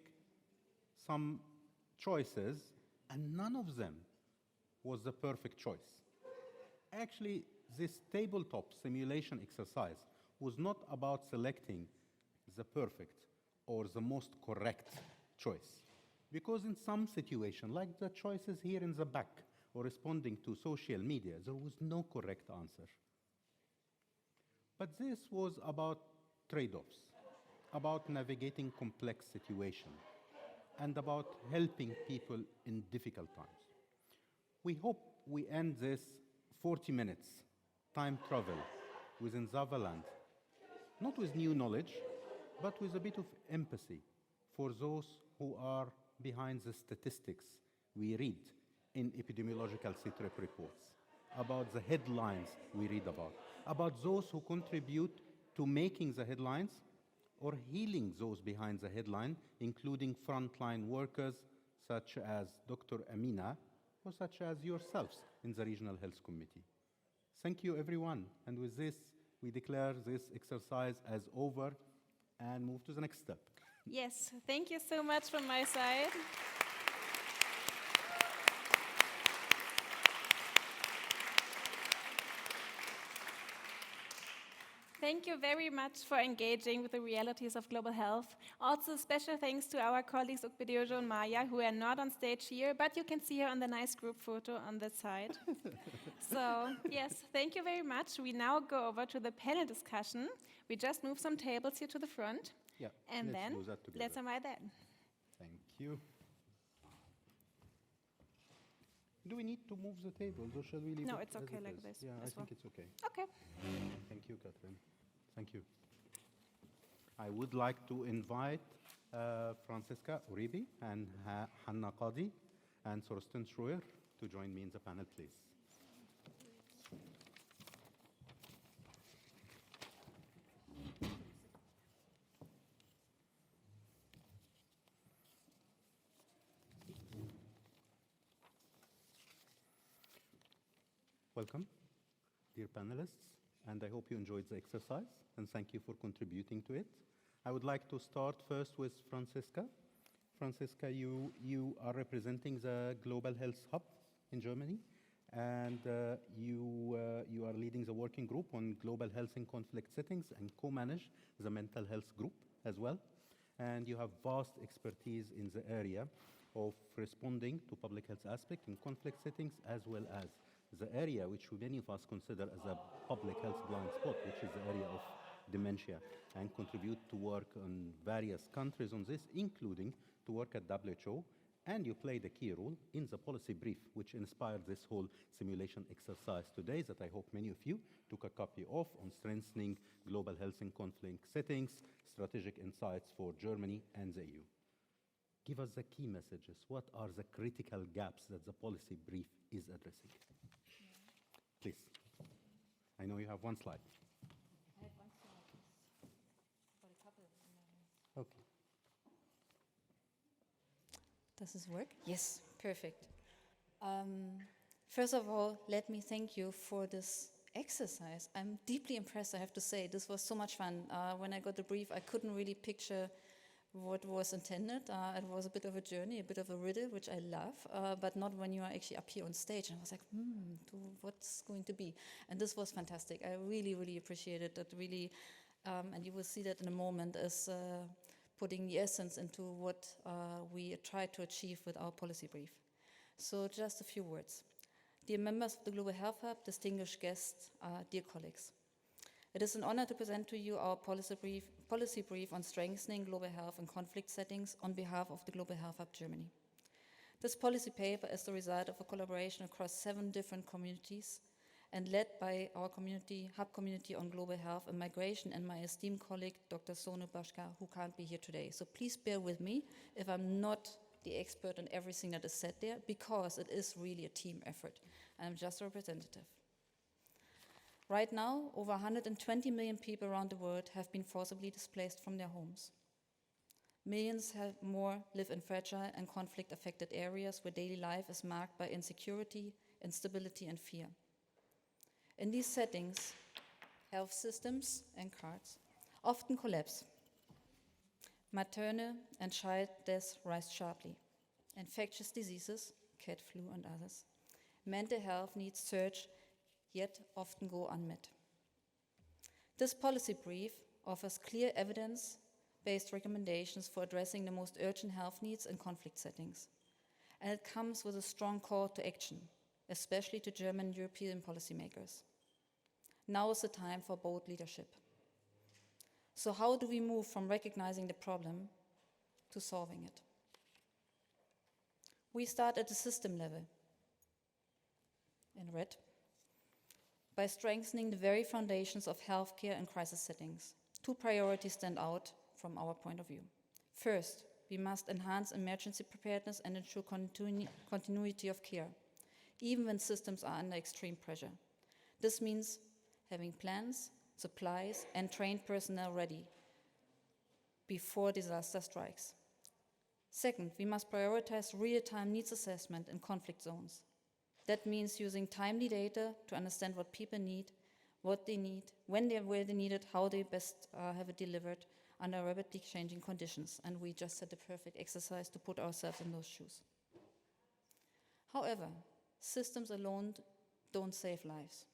some choices, and none of them was the perfect choice. Actually, this tabletop simulation exercise was not about selecting the perfect or the most correct choice. Because in some situation, like the choices here in the back, or responding to social media, there was no correct answer. But this was about trade-offs, about navigating complex situations, and about helping people in difficult times. We hope we end this 40 minutes time travel within Zavaland, not with new knowledge, but with a bit of empathy for those who are behind the statistics we read in epidemiological CITREP reports, about the headlines we read about those who contribute to making the headlines or healing those behind the headline, including frontline workers such as Dr. Amina or such as yourselves in the Regional Health Committee. Thank you, everyone. And with this, we declare this exercise as over and move to the next step. Yes, thank you so much from my side. Thank you very much for engaging with the realities of global health. Also, special thanks to our colleagues Okbediojo and Maya, who are not on stage here, but you can see her on the nice group photo on that side. So, yes, thank you very much. We now go over to the panel discussion. We just move some tables here to the front. Yeah, And let's then, do that together. let's invite that. you. Do we need to move the tables, or shall we leave No, it it's as okay it like is? this Yeah, I as well. think it's okay. Okay. Thank you, Catherine. Thank you. I would like to invite Franziska Uribe and Hanna Qadi and Thorsten Schroer to join me in the panel, please. Welcome, dear panelists, and I hope you enjoyed the exercise, and thank you for contributing to it. I would like to start first with Franziska. Franziska, you are representing the Global Health Hub in Germany, and you are leading the working group on global health in conflict settings and co-manage the mental health group as well. And you have vast expertise in the area of responding to public health aspect in conflict settings, as well as the area which many of us consider as a public health blind spot, which is the area of dementia, and contribute to work on various countries on this, including to work at WHO. And you played a key role in the policy brief, which inspired this whole simulation exercise today that I hope many of you took a copy of, on strengthening global health in conflict settings, strategic insights for Germany and the EU. Give us the key messages. What are the critical gaps that the policy brief is addressing? Please. I know you have one slide. I have one slide, yes. But a couple of them. Okay. Does this work? Yes, perfect. First of all, let me thank you for this exercise. I'm deeply impressed, I have to say. This was so much fun. When I got the brief, I couldn't really picture what was intended. It was a bit of a journey, a bit of a riddle, which I love, but not when you are actually up here on stage. And I was like, what's going to be? And this was fantastic. I really, really appreciated it. Really, and you will see that in a moment, is putting the essence into what we try to achieve with our policy brief. So just a few words. Dear members of the Global Health Hub, distinguished guests, dear colleagues. It is an honor to present to you our policy brief on strengthening global health in conflict settings on behalf of the Global Health Hub Germany. This policy paper is the result of a collaboration across 7 different communities and led by our hub community on global health and migration and my esteemed colleague, Dr. Sonu Bashka, who can't be here today. So please bear with me if I'm not the expert on everything that is said there, because it is really a team effort. I'm just a representative. Right now, over 120 million people around the world have been forcibly displaced from their homes. Millions more live in fragile and conflict-affected areas where daily life is marked by insecurity, instability, and fear. In these settings, health systems and cards often collapse. Maternal and child deaths rise sharply. Infectious diseases, cat flu and others. Mental health needs surge, yet often go unmet. This policy brief offers clear evidence-based recommendations for addressing the most urgent health needs in conflict settings. And it comes with a strong call to action, especially to German and European policymakers. Now is the time for bold leadership. So how do we move from recognizing the problem to solving it? We start at the system level, in red, by strengthening the very foundations of healthcare in crisis settings. 2 priorities stand out from our point of view. First, we must enhance emergency preparedness and ensure continuity of care, even when systems are under extreme pressure. This means having plans, supplies, and trained personnel ready before disaster strikes. Second, we must prioritize real-time needs assessment in conflict zones. That means using timely data to understand what people need, what they need, where they need it, how they best have it delivered under rapidly changing conditions. And we just had the perfect exercise to put ourselves in those shoes. However, systems alone don't save lives.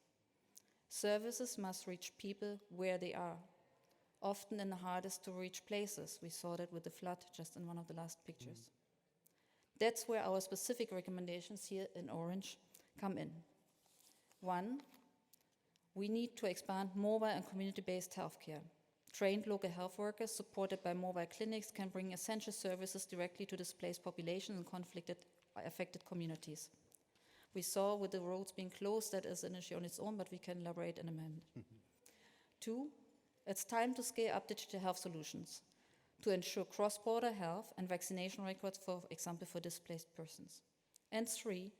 Services must reach people where they are, often in the hardest to reach places. We saw that with the flood just in one of the last pictures. That's where our specific recommendations here in orange come in. 1, we need to expand mobile and community-based healthcare, Trained local health workers, supported by mobile clinics, can bring essential services directly to displaced populations and conflict-affected communities. We saw with the roads being closed, that is an issue on its own, but we can elaborate in a minute. 2, it's time to scale up digital health solutions to ensure cross-border health and vaccination records, for example, for displaced persons. And 3,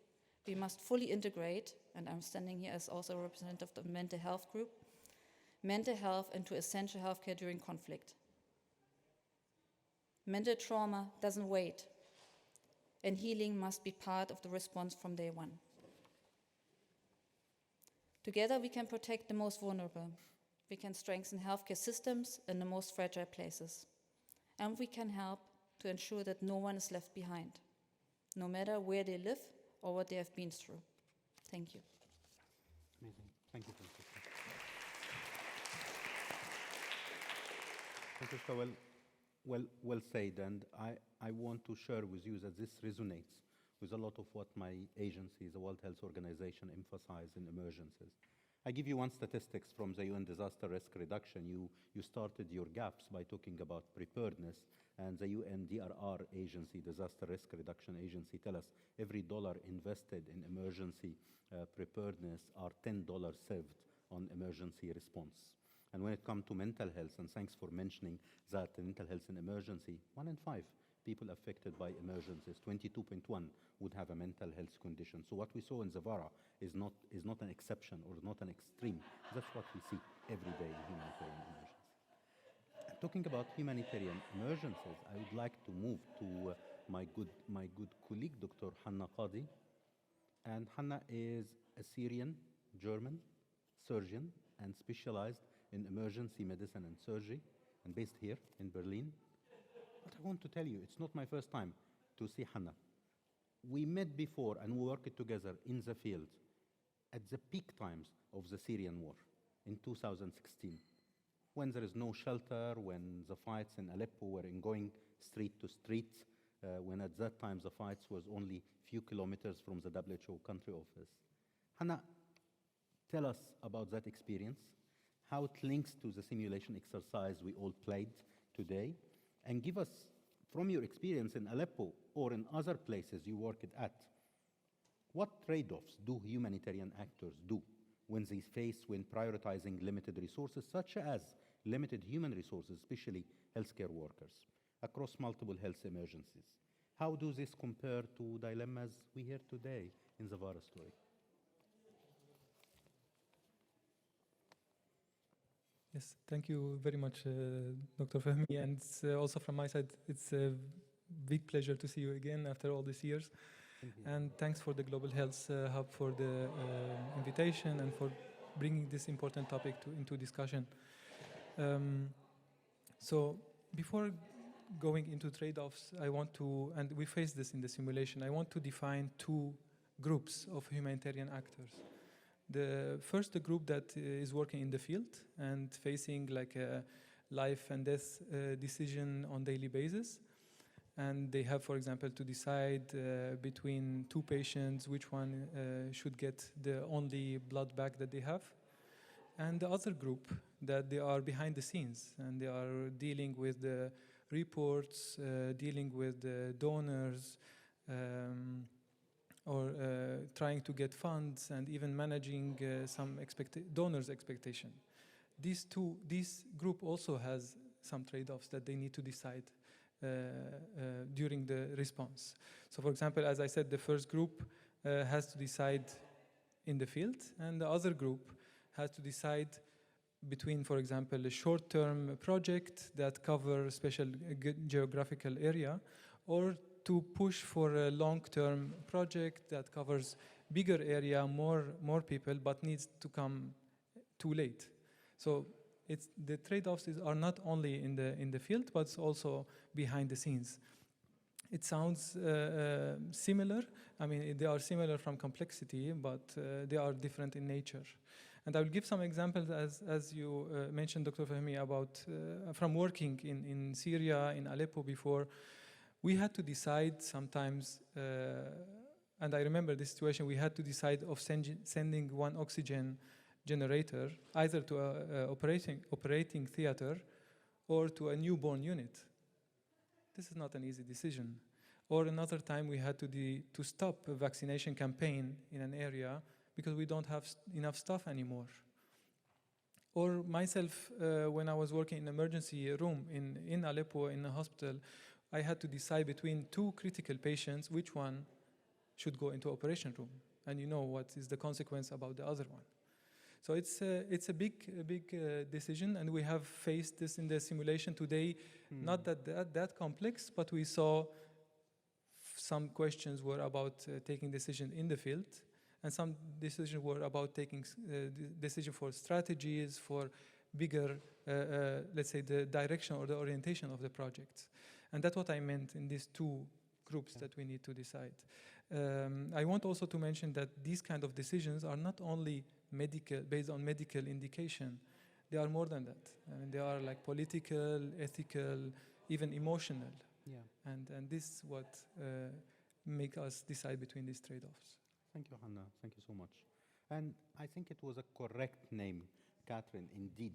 we must fully integrate, and I'm standing here as also a representative of the mental health group, mental health into essential healthcare during conflict. Mental trauma doesn't wait, and healing must be part of the response from day one. Together we can protect the most vulnerable. We can strengthen healthcare systems in the most fragile places. And we can help to ensure that no one is left behind, no matter where they live or what they have been through. Thank you. Amazing. Thank you, Francisca. Francisca, well said, and I want to share with you that this resonates with a lot of what my agency, the World Health Organization, emphasize in emergencies. I give you one statistics from the UN Disaster Risk Reduction. You started your gaps by talking about preparedness, and the UNDRR agency, Disaster Risk Reduction Agency, tell us every dollar invested in emergency preparedness are $10 saved on emergency response. And when it comes to mental health, and thanks for mentioning that mental health in emergency, 1 in 5 people affected by emergencies, 22.1 would have a mental health condition. So what we saw in Zavara is not an exception or not an extreme. That's what we see every day in humanitarian emergencies. Talking about humanitarian emergencies, I would like to move to my good colleague, Dr. Hanna Qadi. And Hanna is a Syrian German surgeon and specialized in emergency medicine and surgery, and based here in Berlin. But I want to tell you, it's not my first time to see Hanna. We met before and we worked together in the field at the peak times of the Syrian war in 2016, when there is no shelter, when the fights in Aleppo were going street to street, when at that time the fights was only few kilometers from the WHO country office. Hanna, tell us about that experience, how it links to the simulation exercise we all played today, and give us, from your experience in Aleppo or in other places you worked at, what trade-offs do humanitarian actors do when prioritizing limited resources, such as limited human resources, especially healthcare workers, across multiple health emergencies? How do this compare to dilemmas we hear today in the Zavara story? Yes, thank you very much, Dr. Fahmy. And also from my side, it's a big pleasure to see you again after all these years. And thanks for the Global Health Hub for the invitation and for bringing this important topic into discussion. So before going into trade-offs, I want to, and we face this in the simulation, I want to define two groups of humanitarian actors. The first, the group that is working in the field and facing like a life and death decision on daily basis. And they have, for example, to decide between two patients, which one should get the only blood bag that they have. And the other group that they are behind the scenes and they are dealing with the reports, dealing with the donors, or trying to get funds and even managing some donors' expectation. This group also has some trade-offs that they need to decide during the response. So for example, as I said, the first group has to decide in the field, and the other group has to decide between, for example, a short-term project that covers a special geographical area, or to push for a long-term project that covers bigger area, more people, but needs to come too late. So the trade-offs are not only in the field, but also behind the scenes. It sounds similar. I mean, they are similar from complexity, but they are different in nature. And I will give some examples, as you mentioned, Dr. Fahmy, about from working in Syria, in Aleppo before. We had to decide sometimes, and I remember this situation, we had to decide of sending one oxygen generator either to an operating theater or to a newborn unit. This is not an easy decision. Or another time we had to stop a vaccination campaign in an area because we don't have enough staff anymore. Or myself, when I was working in emergency room in Aleppo, in a hospital, I had to decide between two critical patients, which one should go into operation room. And you know what is the consequence about the other one. So it's a big decision, and we have faced this in the simulation today. Not that complex, but we saw some questions were about taking decision in the field, and some decisions were about taking decision for strategies, for bigger, let's say, the direction or the orientation of the project. And that's what I meant in these two groups that we need to decide. I want also to mention that these kind of decisions are not only medical, based on medical indication. They are more than that. I mean, they are like political, ethical, even emotional. Yeah. And this is what make us decide between these trade-offs. Thank you, Hannah. Thank you so much. And I think it was a correct name, Catherine, indeed,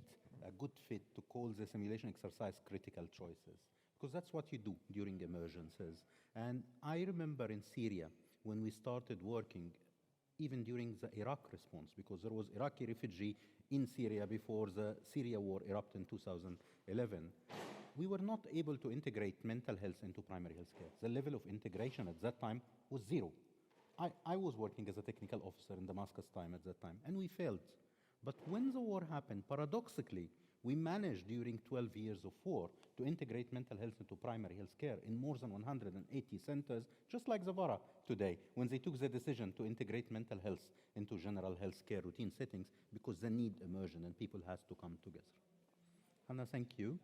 a good fit to call the simulation exercise critical choices, because that's what you do during emergencies. And I remember in Syria, when we started working, even during the Iraq response, because there was Iraqi refugee in Syria before the Syria war erupted in 2011, we were not able to integrate mental health into primary health care. The level of integration at that time was zero. I was working as a technical officer in Damascus time at that time, and we failed. But when the war happened, paradoxically, we managed during 12 years of war to integrate mental health into primary health care in more than 180 centers, just like Zavara today, when they took the decision to integrate mental health into general health care routine settings, because the need emerged and people has to come together. Hannah, thank you.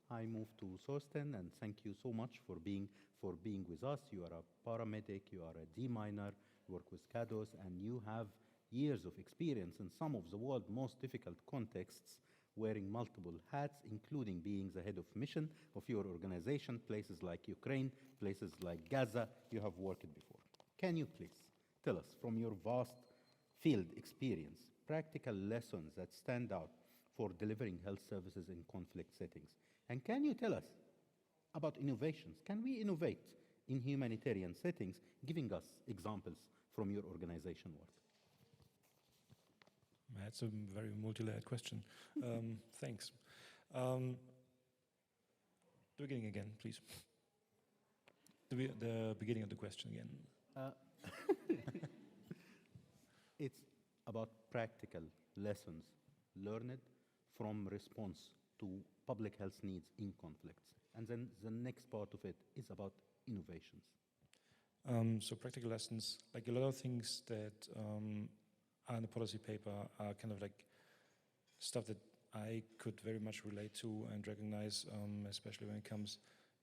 I move to Thorsten, and thank you so much for being with us. You are a paramedic, you are a D minor, you work with CADOS, and you have years of experience in some of the world's most difficult contexts, wearing multiple hats, including being the head of mission of your organization, places like Ukraine, places like Gaza, you have worked before. Can you please tell us, from your vast field experience, practical lessons that stand out for delivering health services in conflict settings? And can you tell us about innovations? Can we innovate in humanitarian settings, giving us examples from your organization work? That's a very multi-layered question. Thanks. The beginning again, please. The beginning of the question again. It's about practical lessons learned from response to public health needs in conflicts. And then the next part of it is about innovations. So practical lessons, like a lot of things that are in the policy paper are kind of like stuff that I could very much relate to and recognize, especially when it comes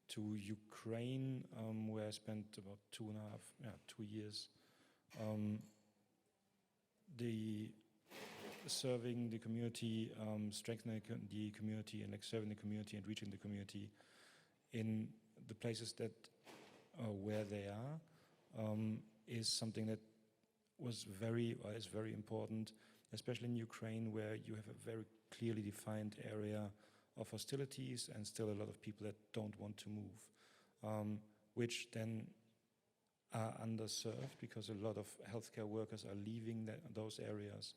to Ukraine, where I spent about 2 years. Serving the community, strengthening the community, and like serving the community and reaching the community in the places that where they are is something that is very important, especially in Ukraine, where you have a very clearly defined area of hostilities and still a lot of people that don't want to move, which then are underserved because a lot of healthcare workers are leaving those areas.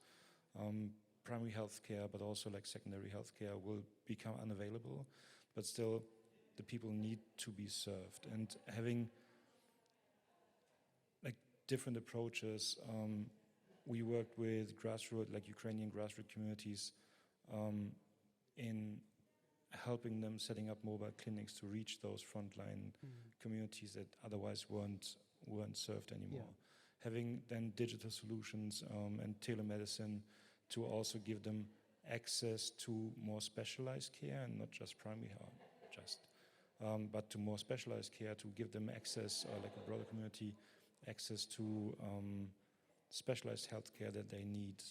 Primary healthcare, but also like secondary healthcare will become unavailable, but still the people need to be served. And having like different approaches, we worked with like Ukrainian grassroots communities in helping them setting up mobile clinics to reach those frontline communities that otherwise weren't served anymore. Yeah. Having then digital solutions and telemedicine to also give them access to more specialized care and not just primary health, but to more specialized care, to give them access, like a broader community, access to specialized healthcare that they need,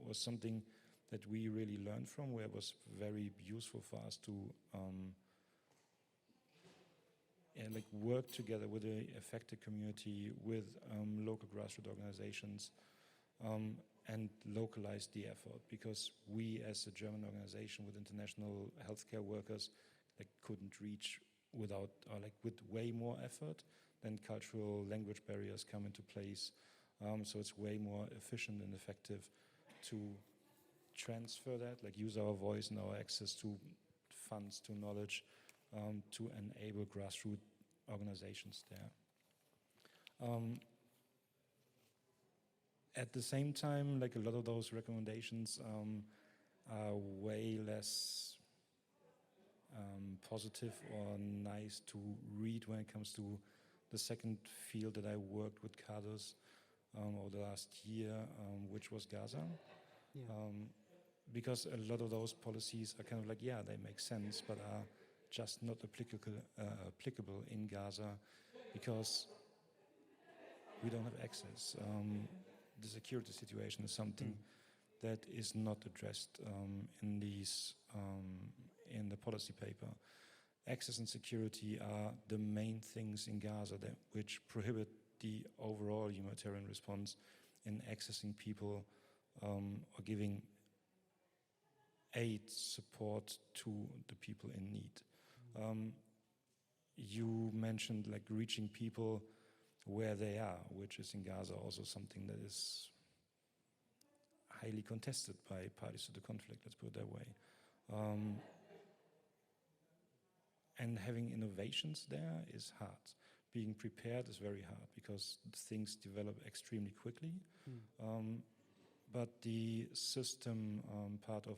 was something that we really learned from, where it was very useful for us to like work together with the affected community, with local grassroots organizations, and localize the effort, because we as a German organization with international healthcare workers couldn't reach without, or with way more effort. Then cultural language barriers come into place. So it's way more efficient and effective to transfer that, use our voice and our access to funds, to knowledge, to enable grassroots organizations there. At the same time, a lot of those recommendations are way less positive or nice to read when it comes to the second field that I worked with CADOS over the last year, which was Gaza. Yeah. Because a lot of those policies are kind of they make sense, but are just not applicable in Gaza because we don't have access. The security situation is something that is not addressed in the policy paper. Access and security are the main things in Gaza which prohibit the overall humanitarian response in accessing people or giving aid support to the people in need. You mentioned reaching people where they are, which is in Gaza also something that is highly contested by parties to the conflict, let's put it that way. And having innovations there is hard. Being prepared is very hard because things develop extremely quickly. But the system part of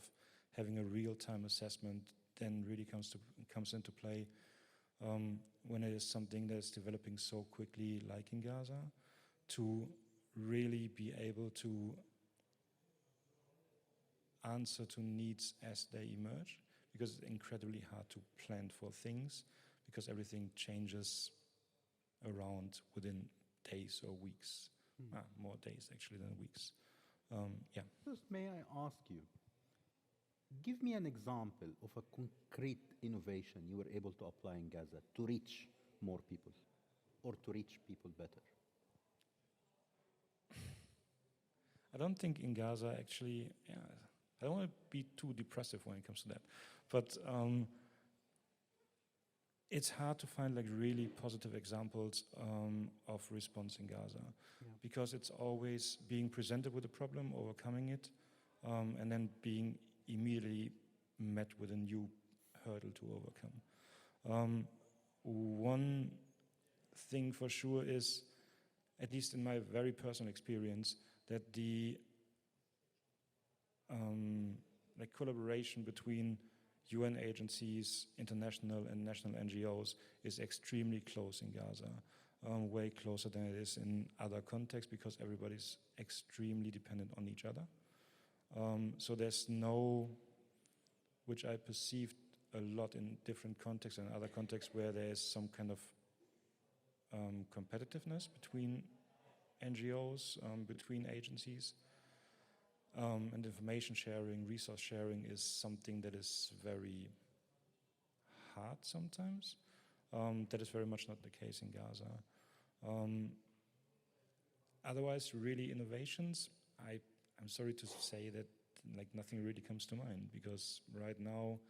having a real-time assessment then really comes into play when it is something that is developing so quickly, like in Gaza, to really be able to answer to needs as they emerge, because it's incredibly hard to plan for things, because everything changes around within days or weeks. More days actually than weeks. Yeah. First, may I ask you, give me an example of a concrete innovation you were able to apply in Gaza to reach more people or to reach people better. I don't think in Gaza actually, I don't want to be too depressive when it comes to that, but it's hard to find really positive examples of response in Gaza, because it's always being presented with a problem, overcoming it, and then being immediately met with a new hurdle to overcome. One thing for sure is, at least in my very personal experience, that the collaboration between UN agencies, international and national NGOs is extremely close in Gaza, way closer than it is in other contexts, because everybody's extremely dependent on each other. So there's no, which I perceived a lot in different contexts and other contexts, where there's some kind of competitiveness between NGOs, between agencies. And information sharing, resource sharing is something that is very hard sometimes. That is very much not the case in Gaza. Otherwise, really innovations, I'm sorry to say that nothing really comes to mind, because right now,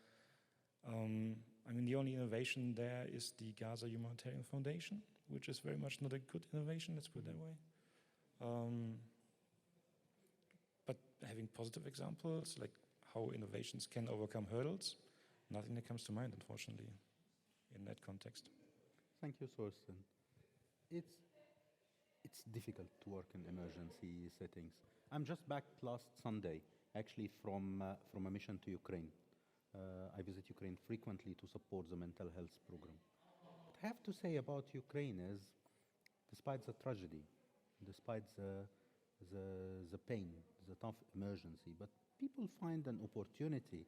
the only innovation there is the Gaza Humanitarian Foundation, which is very much not a good innovation, let's put it that way. But having positive examples, how innovations can overcome hurdles, nothing that comes to mind, unfortunately, in that context. Thank you, Thorsten. It's difficult to work in emergency settings. I'm just back last Sunday, actually, from a mission to Ukraine. I visit Ukraine frequently to support the mental health program. What I have to say about Ukraine is, despite the tragedy, despite the pain, the tough emergency, but people find an opportunity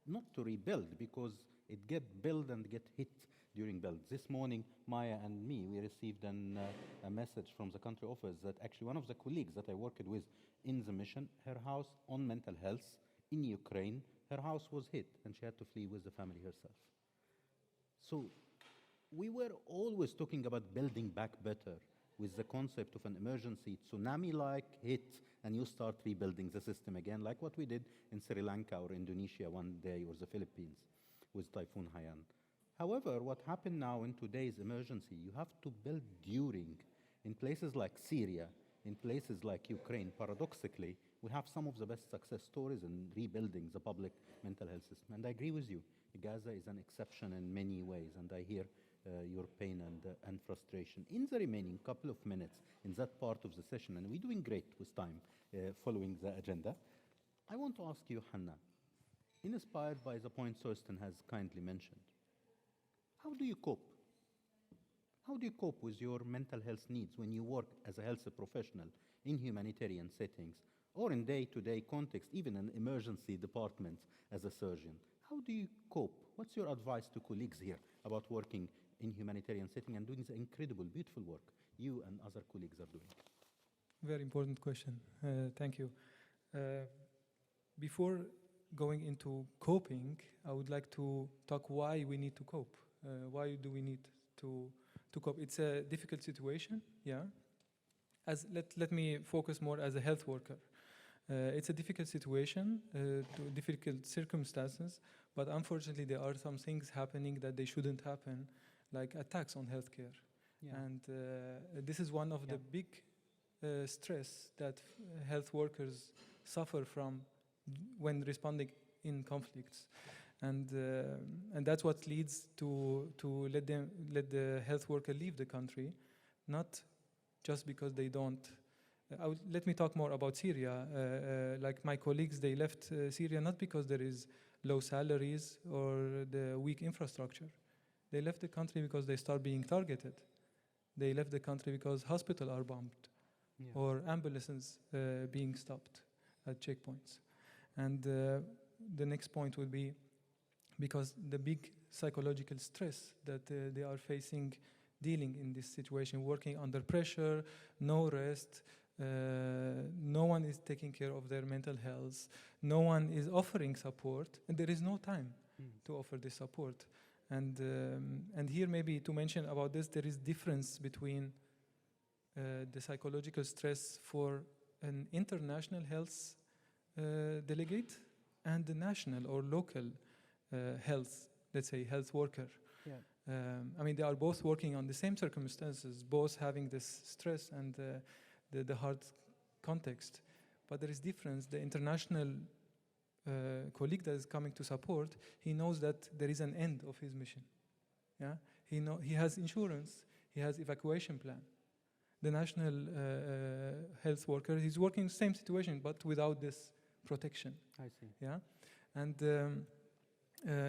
not to rebuild, because it get built and get hit during build. This morning, Maya and me, we received a message from the country office that actually one of the colleagues that I worked with in the mission, her house on mental health in Ukraine, her house was hit and she had to flee with the family herself. So we were always talking about building back better with the concept of an emergency tsunami-like hit and you start rebuilding the system again, like what we did in Sri Lanka or Indonesia one day, or the Philippines with Typhoon Haiyan. However, what happened now in today's emergency, you have to build during. In places like Syria, in places like Ukraine, paradoxically, we have some of the best success stories in rebuilding the public mental health system. And I agree with you, Gaza is an exception in many ways, and I hear your pain and frustration. In the remaining couple of minutes in that part of the session, and we're doing great with time following the agenda, I want to ask you, Hannah, inspired by the point Thorsten has kindly mentioned, how do you cope? How do you cope with your mental health needs when you work as a health professional in humanitarian settings or in day-to-day context, even in emergency departments as a surgeon? How do you cope? What's your advice to colleagues here about working in humanitarian setting and doing the incredible, beautiful work you and other colleagues are doing? Very important question. Thank you. Before going into coping, I would like to talk why we need to cope. Why do we need to cope? It's a difficult situation, yeah. Let me focus more as a health worker. It's a difficult situation, difficult circumstances, but unfortunately there are some things happening that they shouldn't happen, like attacks on healthcare. Yeah. And this is one of the big stress that health workers suffer from when responding in conflicts. And that's what leads to let the health worker leave the country, not just because they don't. Let me talk more about Syria. Like my colleagues, they left Syria not because there is low salaries or the weak infrastructure. They left the country because they start being targeted. They left the country because hospitals are bombed, or ambulances being stopped at checkpoints. And the next point would be because the big psychological stress that they are facing dealing in this situation, working under pressure, no rest, no one is taking care of their mental health, no one is offering support, and there is no time to offer this support. And here maybe to mention about this, there is difference between the psychological stress for an international health delegate and the national or local health, let's say health worker. Yeah. I mean, they are both working on the same circumstances, both having this stress and the hard context. But there is difference. The international colleague that is coming to support, he knows that there is an end of his mission. Yeah, he has insurance, he has evacuation plan. The national health worker, he's working the same situation, but without this protection. I see. Yeah, and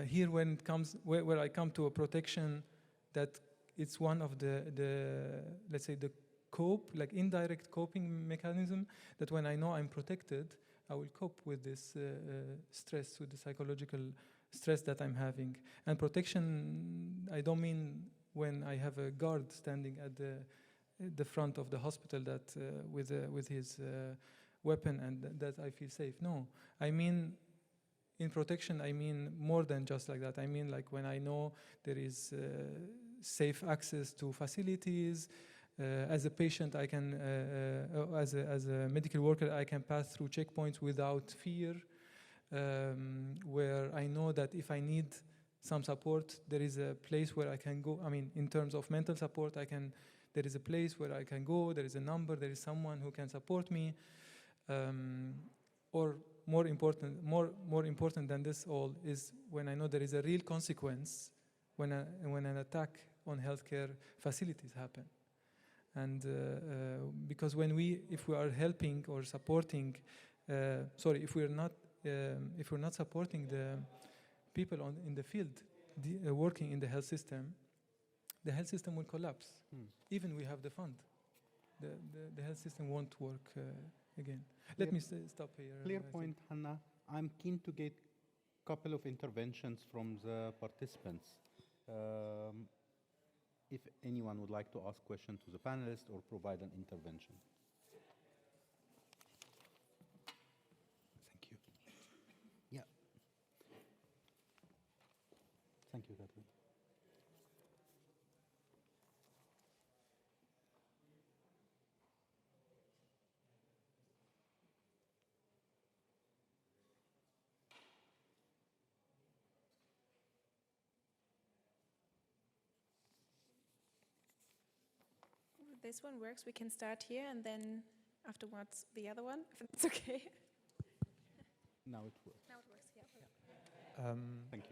here when it comes, where I come to a protection, that it's one of the let's say the cope, like indirect coping mechanism, that when I know I'm protected, I will cope with this stress, with the psychological stress that I'm having. And protection, I don't mean when I have a guard standing at the front of the hospital that with his weapon and that I feel safe. No, I mean in protection, I mean more than just like that. I mean like when I know there is safe access to facilities. As a patient, I can, as a medical worker, I can pass through checkpoints without fear, where I know that if I need some support, there is a place where I can go. I mean, in terms of mental support, there is a place where I can go, there is a number, there is someone who can support me. Or more important than this all is when I know there is a real consequence when an attack on healthcare facilities happen. And because if we are helping or supporting, if we're not supporting the people in the field working in the health system will collapse. Even we have the fund, the health system won't work again. Let me stop here. Clear point, Hannah. I'm keen to get a couple of interventions from the participants. If anyone would like to ask questions to the panelists or provide an intervention. Thank you. Yeah. Thank you, Kathleen. this one works. We can start here and then afterwards the other one, if it's okay. Now it works. Now it works, yeah. Thank you.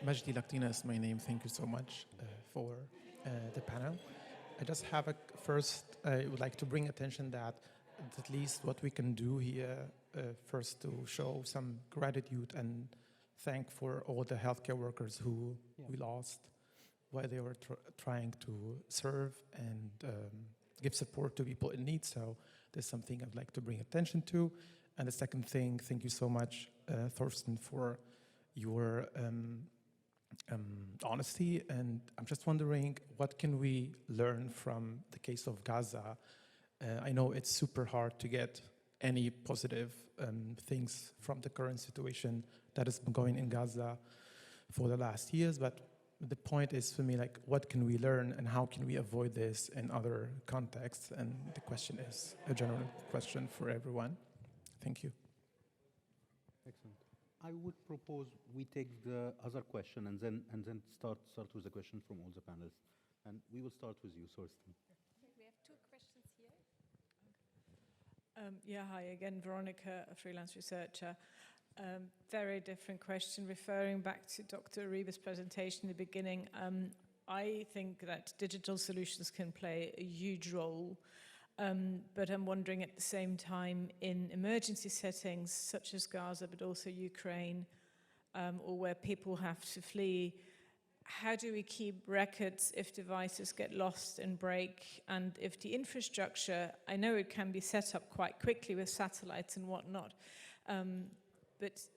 Majdi Laktina is my name. Thank you so much for the panel. I just have first, I would like to bring attention that at least what we can do here, first to show some gratitude and thank for all the healthcare workers who we lost while they were trying to serve and give support to people in need. So there's something I'd like to bring attention to. And the second thing, thank you so much, Thorsten, for your honesty. And I'm just wondering, what can we learn from the case of Gaza? I know it's super hard to get any positive things from the current situation that has been going in Gaza for the last years, but the point is for me, like, what can we learn and how can we avoid this in other contexts? And the question is a general question for everyone. Thank you. Excellent. I would propose we take the other question and then start with the question from all the panelists. And we will start with you, Thorsten. We have two questions here. Hi again, Veronica, a freelance researcher. Very different question, referring back to Dr. Ariba's presentation in the beginning. I think that digital solutions can play a huge role, but I'm wondering at the same time in emergency settings such as Gaza, but also Ukraine, or where people have to flee, how do we keep records if devices get lost and break, and if the infrastructure, I know it can be set up quite quickly with satellites and whatnot, but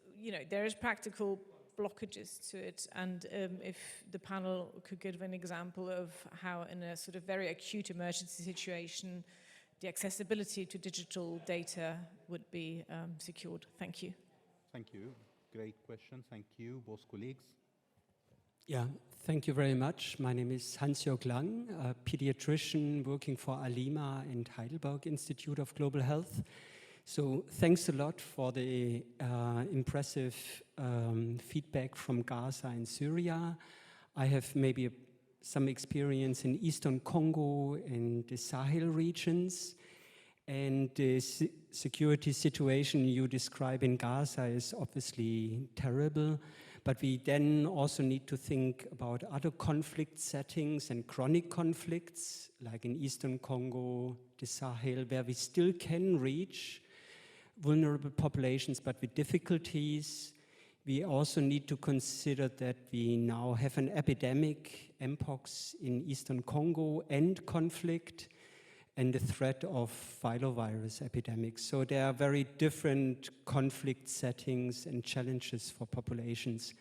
there is practical blockages to it, and if the panel could give an example of how in a sort of very acute emergency situation the accessibility to digital data would be secured. Thank you. Thank you. Great question. Thank you, both colleagues. Yeah, thank you very much. My name is Hans-Jörg Lang, a pediatrician working for Alima and Heidelberg Institute of Global Health. So thanks a lot for the impressive feedback from Gaza and Syria. I have maybe some experience in Eastern Congo and the Sahel regions. And the security situation you describe in Gaza is obviously terrible. But we then also need to think about other conflict settings and chronic conflicts, like in Eastern Congo, the Sahel, where we still can reach vulnerable populations, but with difficulties. We also need to consider that we now have an epidemic, mpox, in Eastern Congo and conflict, and the threat of filovirus epidemics. So there are very different conflict settings and challenges for populations.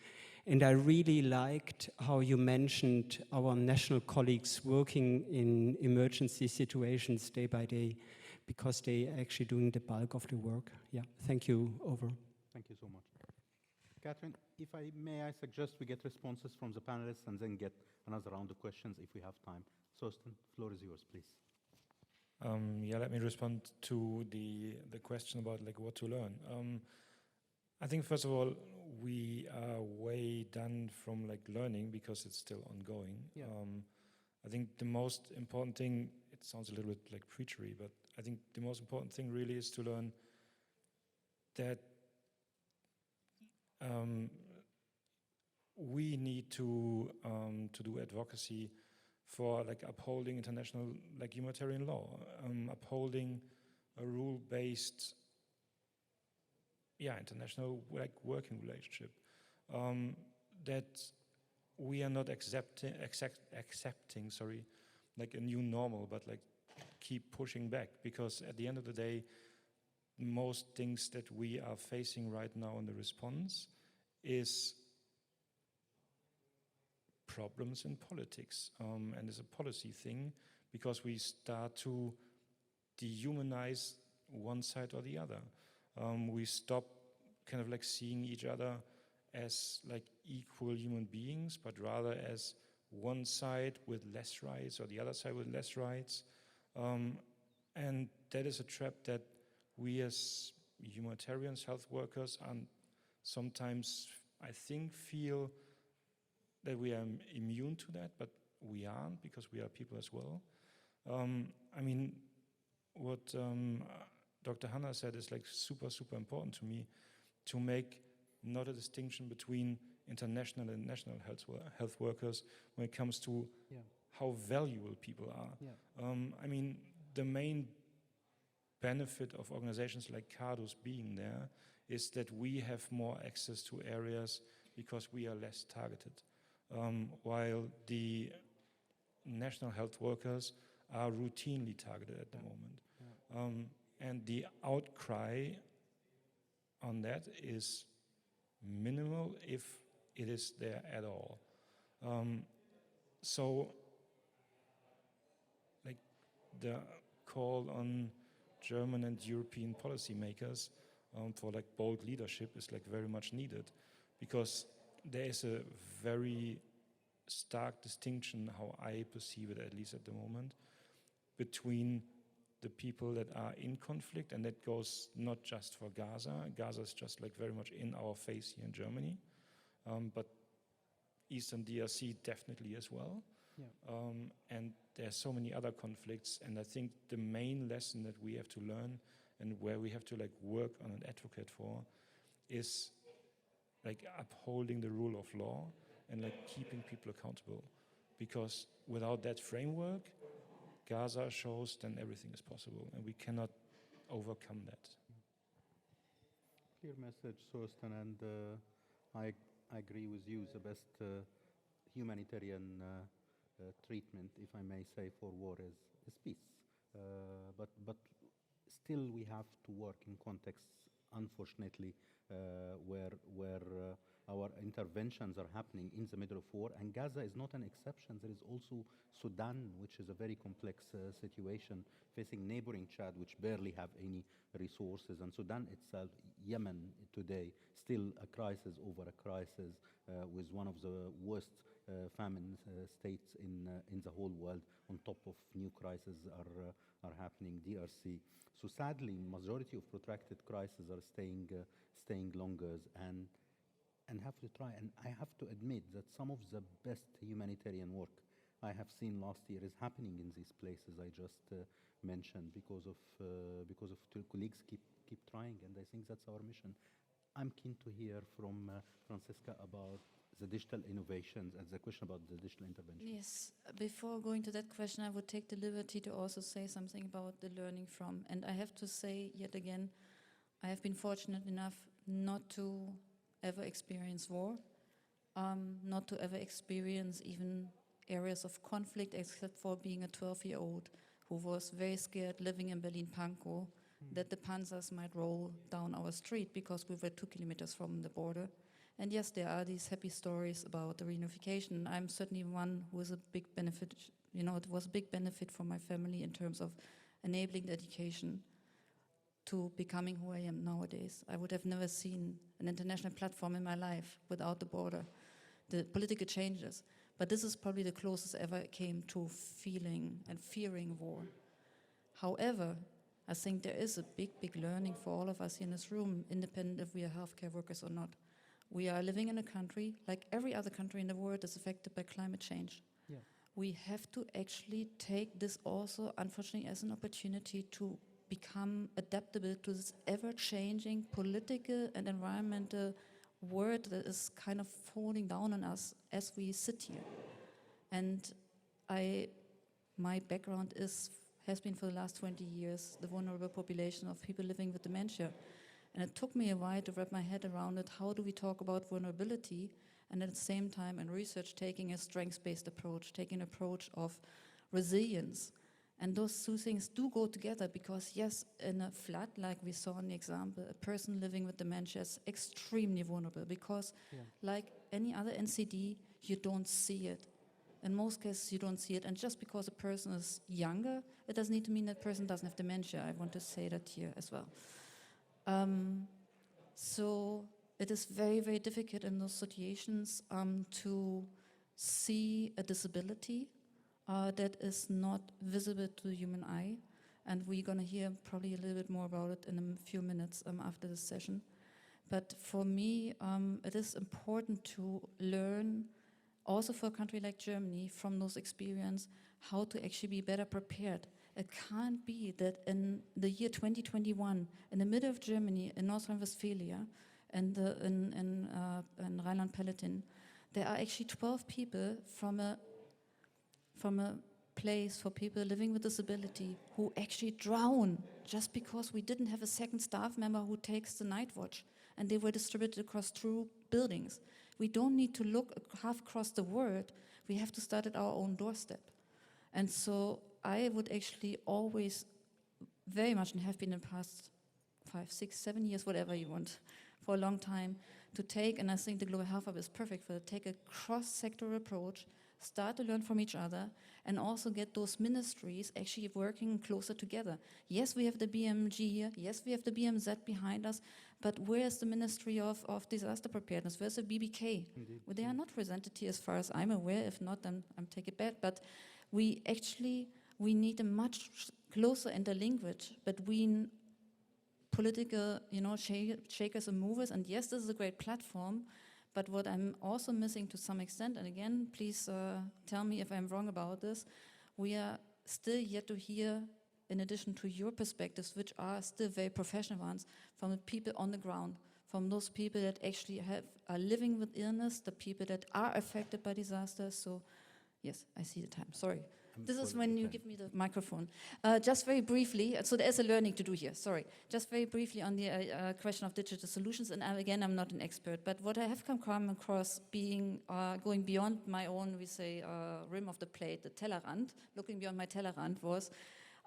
And I really liked how you mentioned our national colleagues working in emergency situations day by day, because they are actually doing the bulk of the work. Yeah, thank you. Over. Thank you so much. Catherine, if I may, I suggest we get responses from the panelists and then get another round of questions if we have time. Thorsten, floor is yours, please. Let me respond to the question about what to learn. I think first of all, we are way done from learning because it's still ongoing. Yeah. I think the most important thing, it sounds a little bit like preachery, but I think the most important thing really is to learn that we need to do advocacy for upholding international humanitarian law, upholding a rule-based international working relationship, that we are not accepting a new normal, but keep pushing back, because at the end of the day, most things that we are facing right now in the response is problems in politics, and it's a policy thing, because we start to dehumanize one side or the other. We stop seeing each other as equal human beings, but rather as one side with less rights or the other side with less rights. And that is a trap that we as humanitarians, health workers, sometimes, I think, feel that we are immune to that, but we aren't, because we are people as well. I mean, what Dr. Hanna said is like super, super important to me, to make not a distinction between international and national health workers when it comes to how valuable people are. I mean, the main benefit of organizations like CADUS being there is that we have more access to areas because we are less targeted, while the national health workers are routinely targeted at the moment. And the outcry on that is minimal, if it is there at all. So, like, the call on German and European policymakers for like bold leadership is like very much needed, because there is a very stark distinction, how I perceive it, at least at the moment, between the people that are in conflict, and that goes not just for Gaza. Gaza is just like very much in our face here in Germany, but Eastern DRC definitely as well. And there's so many other conflicts, and I think the main lesson that we have to learn and where we have to like work on an advocate for is like upholding the rule of law and like keeping people accountable, because without that framework, Gaza shows then everything is possible, and we cannot overcome that. Clear message, Thorsten, and I agree with you. The best humanitarian treatment, if I may say, for war is peace. But still, we have to work in contexts, unfortunately, where our interventions are happening in the middle of war, and Gaza is not an exception. There is also Sudan, which is a very complex situation, facing neighboring Chad, which barely have any resources, and Sudan itself, Yemen today, still a crisis over a crisis, with one of the worst famine states in the whole world. On top of new crises are happening, DRC. So sadly, majority of protracted crises are staying longer, and have to try. And I have to admit that some of the best humanitarian work I have seen last year is happening in these places I just mentioned, because of two colleagues keep trying, and I think that's our mission. I'm keen to hear from Francesca about the digital innovations and the question about the digital intervention. Yes, before going to that question, I would take the liberty to also say something about the learning from. And I have to say yet again, I have been fortunate enough not to ever experience war, not to ever experience even areas of conflict, except for being a 12-year-old who was very scared living in Berlin-Pankow that the panzers might roll down our street because we were 2 kilometers from the border. And yes, there are these happy stories about the reunification. I'm certainly one who is a big benefit, it was a big benefit for my family in terms of enabling the education to becoming who I am nowadays. I would have never seen an international platform in my life without the border, the political changes. But this is probably the closest I ever came to feeling and fearing war. However, I think there is a big, big learning for all of us here in this room, independent if we are healthcare workers or not. We are living in a country, like every other country in the world, is affected by climate change. Yeah. We have to actually take this also, unfortunately, as an opportunity to become adaptable to this ever-changing political and environmental world that is kind of falling down on us as we sit here. And my background has been for the last 20 years the vulnerable population of people living with dementia. And it took me a while to wrap my head around it. How do we talk about vulnerability and at the same time in research taking a strengths-based approach, taking an approach of resilience? And those two things do go together because, yes, in a flood, like we saw in the example, a person living with dementia is extremely vulnerable because, like any other NCD, you don't see it. In most cases, you don't see it. And just because a person is younger, it doesn't need to mean that person doesn't have dementia. I want to say that here as well. So it is very, very difficult in those situations to see a disability that is not visible to the human eye. And we're going to hear probably a little bit more about it in a few minutes after this session. But for me, it is important to learn, also for a country like Germany, from those experiences, how to actually be better prepared. It can't be that in the year 2021, in the middle of Germany, in North Rhine-Westphalia, and in Rhineland-Palatinate, there are actually 12 people from a place for people living with disability who actually drown just because we didn't have a second staff member who takes the night watch, and they were distributed across 2 buildings. We don't need to look half across the world. We have to start at our own doorstep. And so I would actually always very much, and have been in the past 5, 6, 7 years, whatever you want, for a long time, to take, and I think the Global Health Hub is perfect for it, take a cross-sectoral approach, start to learn from each other, and also get those ministries actually working closer together. Yes, we have the BMG here, yes, we have the BMZ behind us, but where's the Ministry of Disaster Preparedness? Where's the BBK? Indeed. Well, they are not presented here as far as I'm aware. If not, then I'm take it back. But we need a much closer interlinkage between political, shakers and movers. And yes, this is a great platform. But what I'm also missing to some extent, and again, please tell me if I'm wrong about this, we are still yet to hear, in addition to your perspectives, which are still very professional ones, from the people on the ground, from those people that actually are living with illness, the people that are affected by disasters. So, yes, I see the time, sorry. This is when you give me the microphone. Just very briefly, so there's a learning to do here, sorry. Just very briefly on the question of digital solutions, and again, I'm not an expert, but what I have come across going beyond my own, we say, rim of the plate, the Tellerrand, looking beyond my Tellerrand was,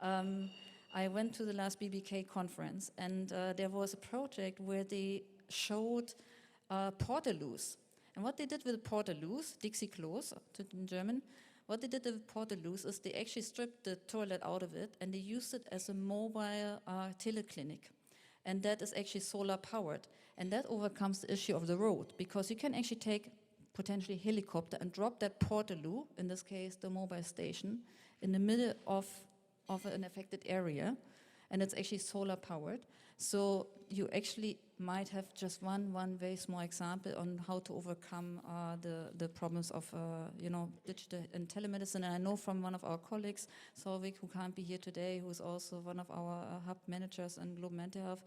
I went to the last BBK conference, and there was a project where they showed Portaloos. And what they did with the Portaloos, Dixie Klos in German, what they did with Portaloos is they actually stripped the toilet out of it and they used it as a mobile teleclinic. And that is actually solar powered. And that overcomes the issue of the road, because you can actually take potentially a helicopter and drop that Portaloo, in this case the mobile station, in the middle of an affected area, and it's actually solar powered. So you actually might have just one very small example on how to overcome the problems of digital and telemedicine. And I know from one of our colleagues, Solvik, who can't be here today, who's also one of our hub managers in Global Mental Health,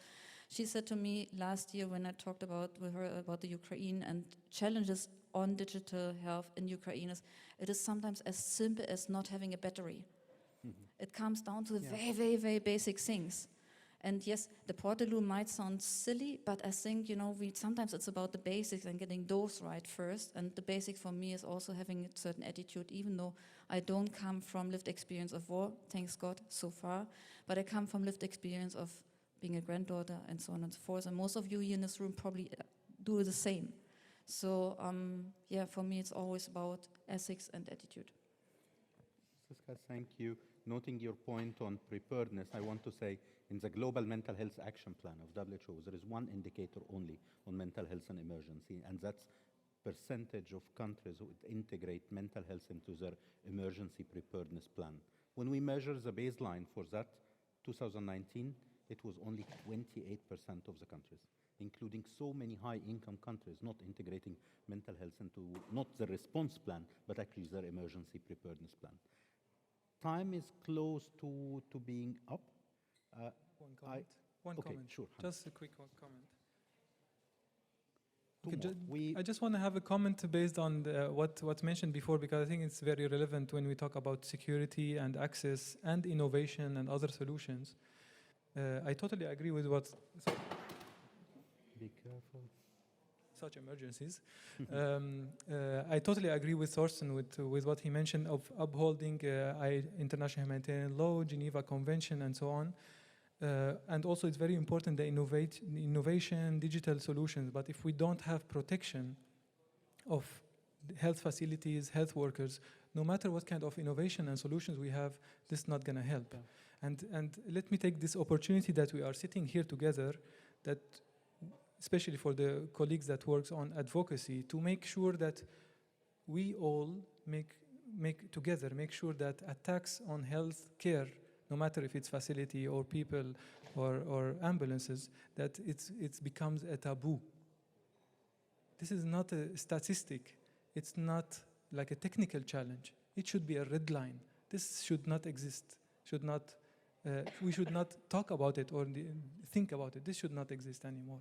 she said to me last year when I talked with her about the Ukraine and challenges on digital health in Ukraine, it is sometimes as simple as not having a battery. It comes down to the very, very basic things. And yes, the Portaloo might sound silly, but I think, sometimes it's about the basics and getting those right first. And the basic for me is also having a certain attitude, even though I don't come from lived experience of war, thanks God, so far. But I come from lived experience of being a granddaughter and so on and so forth. And most of you here in this room probably do the same. So, for me, it's always about ethics and attitude. Siska, thank you. Noting your point on preparedness, I want to say in the Global Mental Health Action Plan of WHO, there is one indicator only on mental health and emergency, and that's percentage of countries who integrate mental health into their emergency preparedness plan. When we measure the baseline for that, 2019, it was only 28% of the countries, including so many high-income countries not integrating mental health into not the response plan, but actually their emergency preparedness plan. Time is close to being up. One comment. One okay, comment. Sure. Just a quick comment. Okay, I just want to have a comment based on what's mentioned before, because I think it's very relevant when we talk about security and access and innovation and other solutions. I totally agree with what... Be careful. Such emergencies. I totally agree with Thorsten with what he mentioned of upholding international humanitarian law, Geneva Convention, and so on. And also it's very important the innovation, digital solutions. But if we don't have protection of health facilities, health workers, no matter what kind of innovation and solutions we have, this is not going to help. Yeah. And let me take this opportunity that we are sitting here together, that especially for the colleagues that works on advocacy, to make sure that we all make sure that attacks on health care, no matter if it's facility or people or ambulances, that it becomes a taboo. This is not a statistic. It's not like a technical challenge. It should be a red line. This should not exist. We should not talk about it or think about it. This should not exist anymore.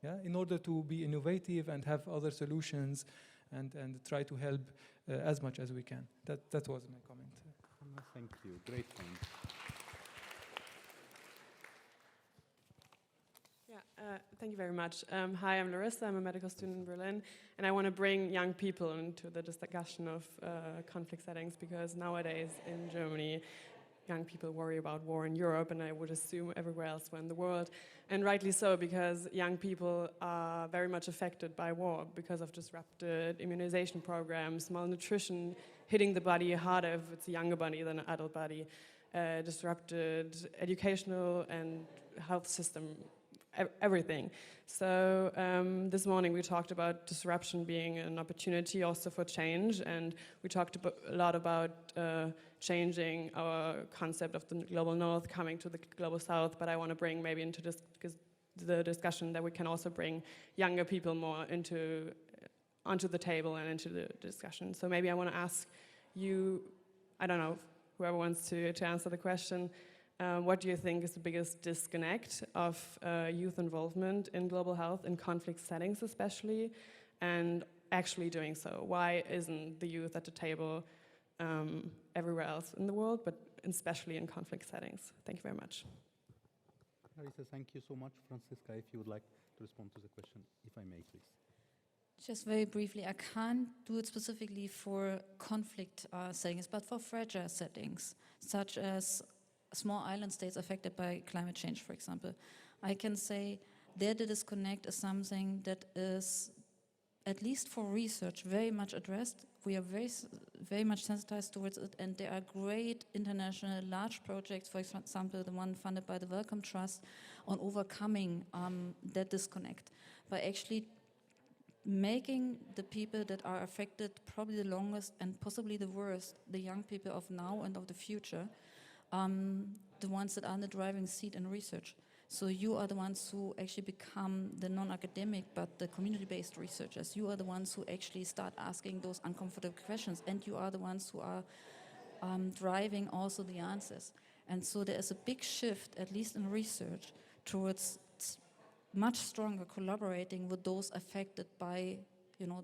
Yeah? In order to be innovative and have other solutions and try to help as much as we can. That was my comment. Thank you. Great point. Thank you very much. Hi, I'm Larissa. I'm a medical student in Berlin, and I want to bring young people into the discussion of conflict settings, because nowadays in Germany, young people worry about war in Europe, and I would assume everywhere else in the world, and rightly so, because young people are very much affected by war because of disrupted immunization programs, malnutrition hitting the body harder if it's a younger body than an adult body, disrupted educational and health system, everything. So this morning we talked about disruption being an opportunity also for change, and we talked a lot about changing our concept of the global north coming to the global south, but I want to bring maybe into this the discussion that we can also bring younger people more onto the table and into the discussion. So maybe I want to ask you, I don't know, whoever wants to answer the question, what do you think is the biggest disconnect of youth involvement in global health, in conflict settings especially, and actually doing so? Why isn't the youth at the table everywhere else in the world, but especially in conflict settings? Thank you very much. Larissa, thank you so much. Franziska, if you would like to respond to the question, if I may, please. Just very briefly, I can't do it specifically for conflict settings, but for fragile settings, such as small island states affected by climate change, for example. I can say there the disconnect is something that is, at least for research, very much addressed. We are very much sensitized towards it, and there are great international large projects, for example, the one funded by the Wellcome Trust, on overcoming that disconnect by actually making the people that are affected probably the longest and possibly the worst, the young people of now and of the future, the ones that are in the driving seat in research. So you are the ones who actually become the non-academic but the community-based researchers. You are the ones who actually start asking those uncomfortable questions, and you are the ones who are driving also the answers. And so there is a big shift, at least in research, towards much stronger collaborating with those affected by,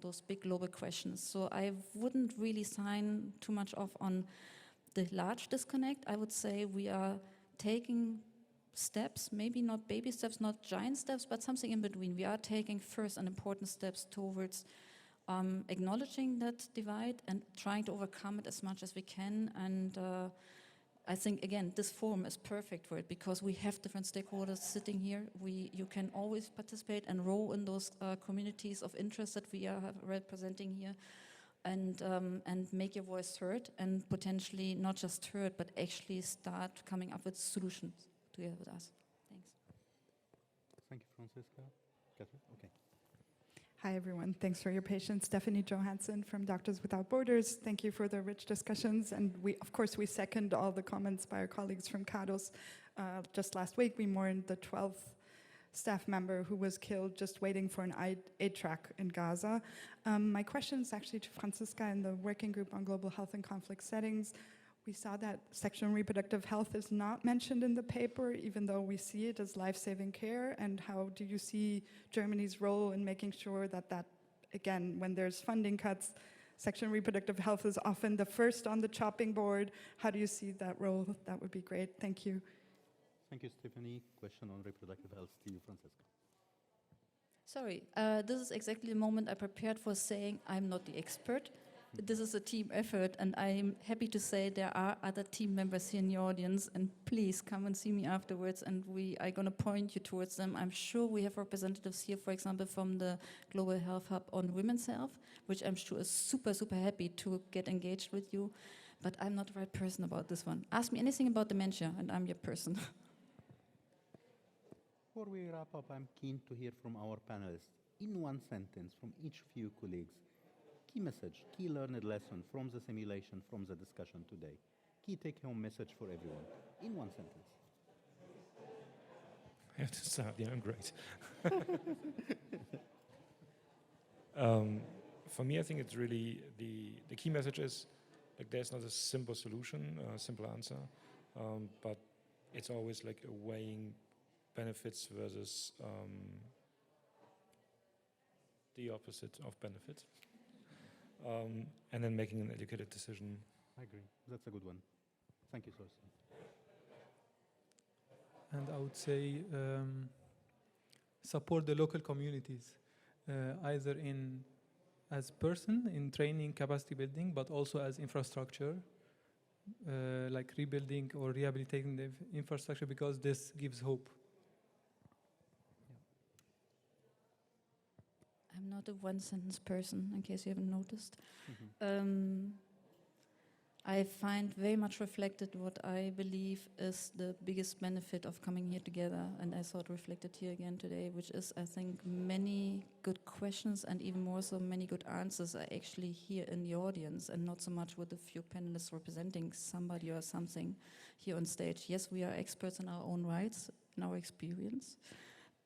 those big global questions. So I wouldn't really sign too much off on the large disconnect. I would say we are taking steps, maybe not baby steps, not giant steps, but something in between. We are taking first and important steps towards acknowledging that divide and trying to overcome it as much as we can. And I think, again, this forum is perfect for it because we have different stakeholders sitting here. You can always participate and roll in those communities of interest that we are representing here. And make your voice heard, and potentially not just heard, but actually start coming up with solutions together with us. Thanks. Thank you, Franziska. Catherine? Okay. Hi, everyone. Thanks for your patience. Stephanie Johansson from Doctors Without Borders. Thank you for the rich discussions. And we second all the comments by our colleagues from CADOS. Just last week, we mourned the 12th staff member who was killed just waiting for an aid truck in Gaza. My question is actually to Franziska and the Working Group on Global Health and Conflict Settings. We saw that sexual and reproductive health is not mentioned in the paper, even though we see it as life-saving care. And how do you see Germany's role in making sure that again, when there's funding cuts, sexual and reproductive health is often the first on the chopping board? How do you see that role? That would be great. Thank you. Thank you, Stephanie. Question on reproductive health to you, Franziska. Sorry, this is exactly the moment I prepared for saying I'm not the expert. This is a team effort, and I'm happy to say there are other team members here in the audience, and please come and see me afterwards, and we are going to point you towards them. I'm sure we have representatives here, for example, from the Global Health Hub on Women's Health, which I'm sure is super, super happy to get engaged with you, but I'm not the right person about this one. Ask me anything about dementia, and I'm your person. Before we wrap up, I'm keen to hear from our panelists, in one sentence, from each of you colleagues, key message, key learned lesson from the simulation, from the discussion today. Key take-home message for everyone, in one sentence. I have to start, yeah, I'm great. For me, I think it's really the key message is like there's not a simple solution, a simple answer, but it's always like a weighing benefits versus the opposite of benefit, and then making an educated decision. I agree. That's a good one. Thank you, Thorsten. And I would say support the local communities, either in as person in training, capacity building, but also as infrastructure, like rebuilding or rehabilitating the infrastructure, because this gives hope. I'm not a one-sentence person, in case you haven't noticed. I find very much reflected what I believe is the biggest benefit of coming here together, and I saw it reflected here again today, which is, I think, many good questions and even more so many good answers are actually here in the audience, and not so much with a few panelists representing somebody or something here on stage. Yes, we are experts in our own rights, in our experience,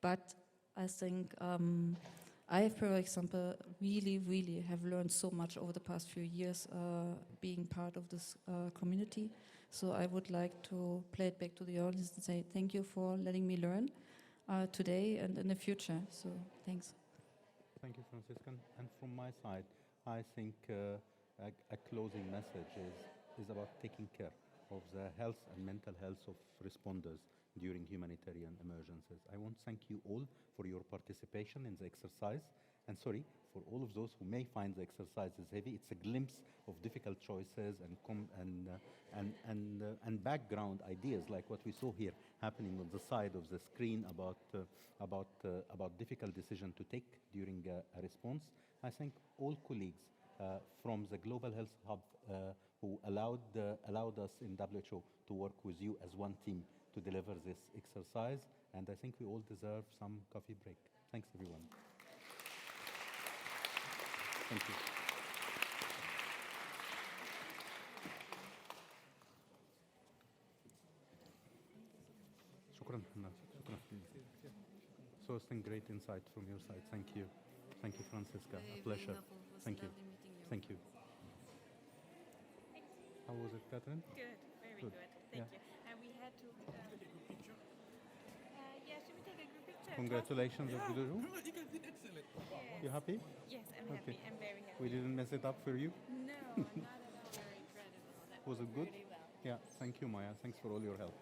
but I think I have, for example, really have learned so much over the past few years being part of this community. So I would like to play it back to the audience and say thank you for letting me learn today and in the future. So thanks. Thank you, Franciscan. And from my side, I think a closing message is about taking care of the health and mental health of responders during humanitarian emergencies. I want to thank you all for your participation in the exercise, and sorry for all of those who may find the exercises heavy. It's a glimpse of difficult choices and background ideas, like what we saw here happening on the side of the screen about difficult decision to take during a response. I thank all colleagues from the Global Health Hub who allowed us in WHO to work with you as one team to deliver this exercise, and I think we all deserve some coffee break. Thanks, everyone. Thank you. Shukran. So it's been great insight from your side. Thank you. Thank you, Francisca. A pleasure. Thank you. Thank you. How was it, Catherine? Good, very good. Thank you. And we had to. Yeah, should we take a group picture? Congratulations, Abdul. Excellent. Yes. You happy? Yes, I'm happy. I'm very happy. We didn't mess it up for you? No, not at all. Very incredible. That Was it good? really well. Yeah, thank you, Maya. Thanks for all your help.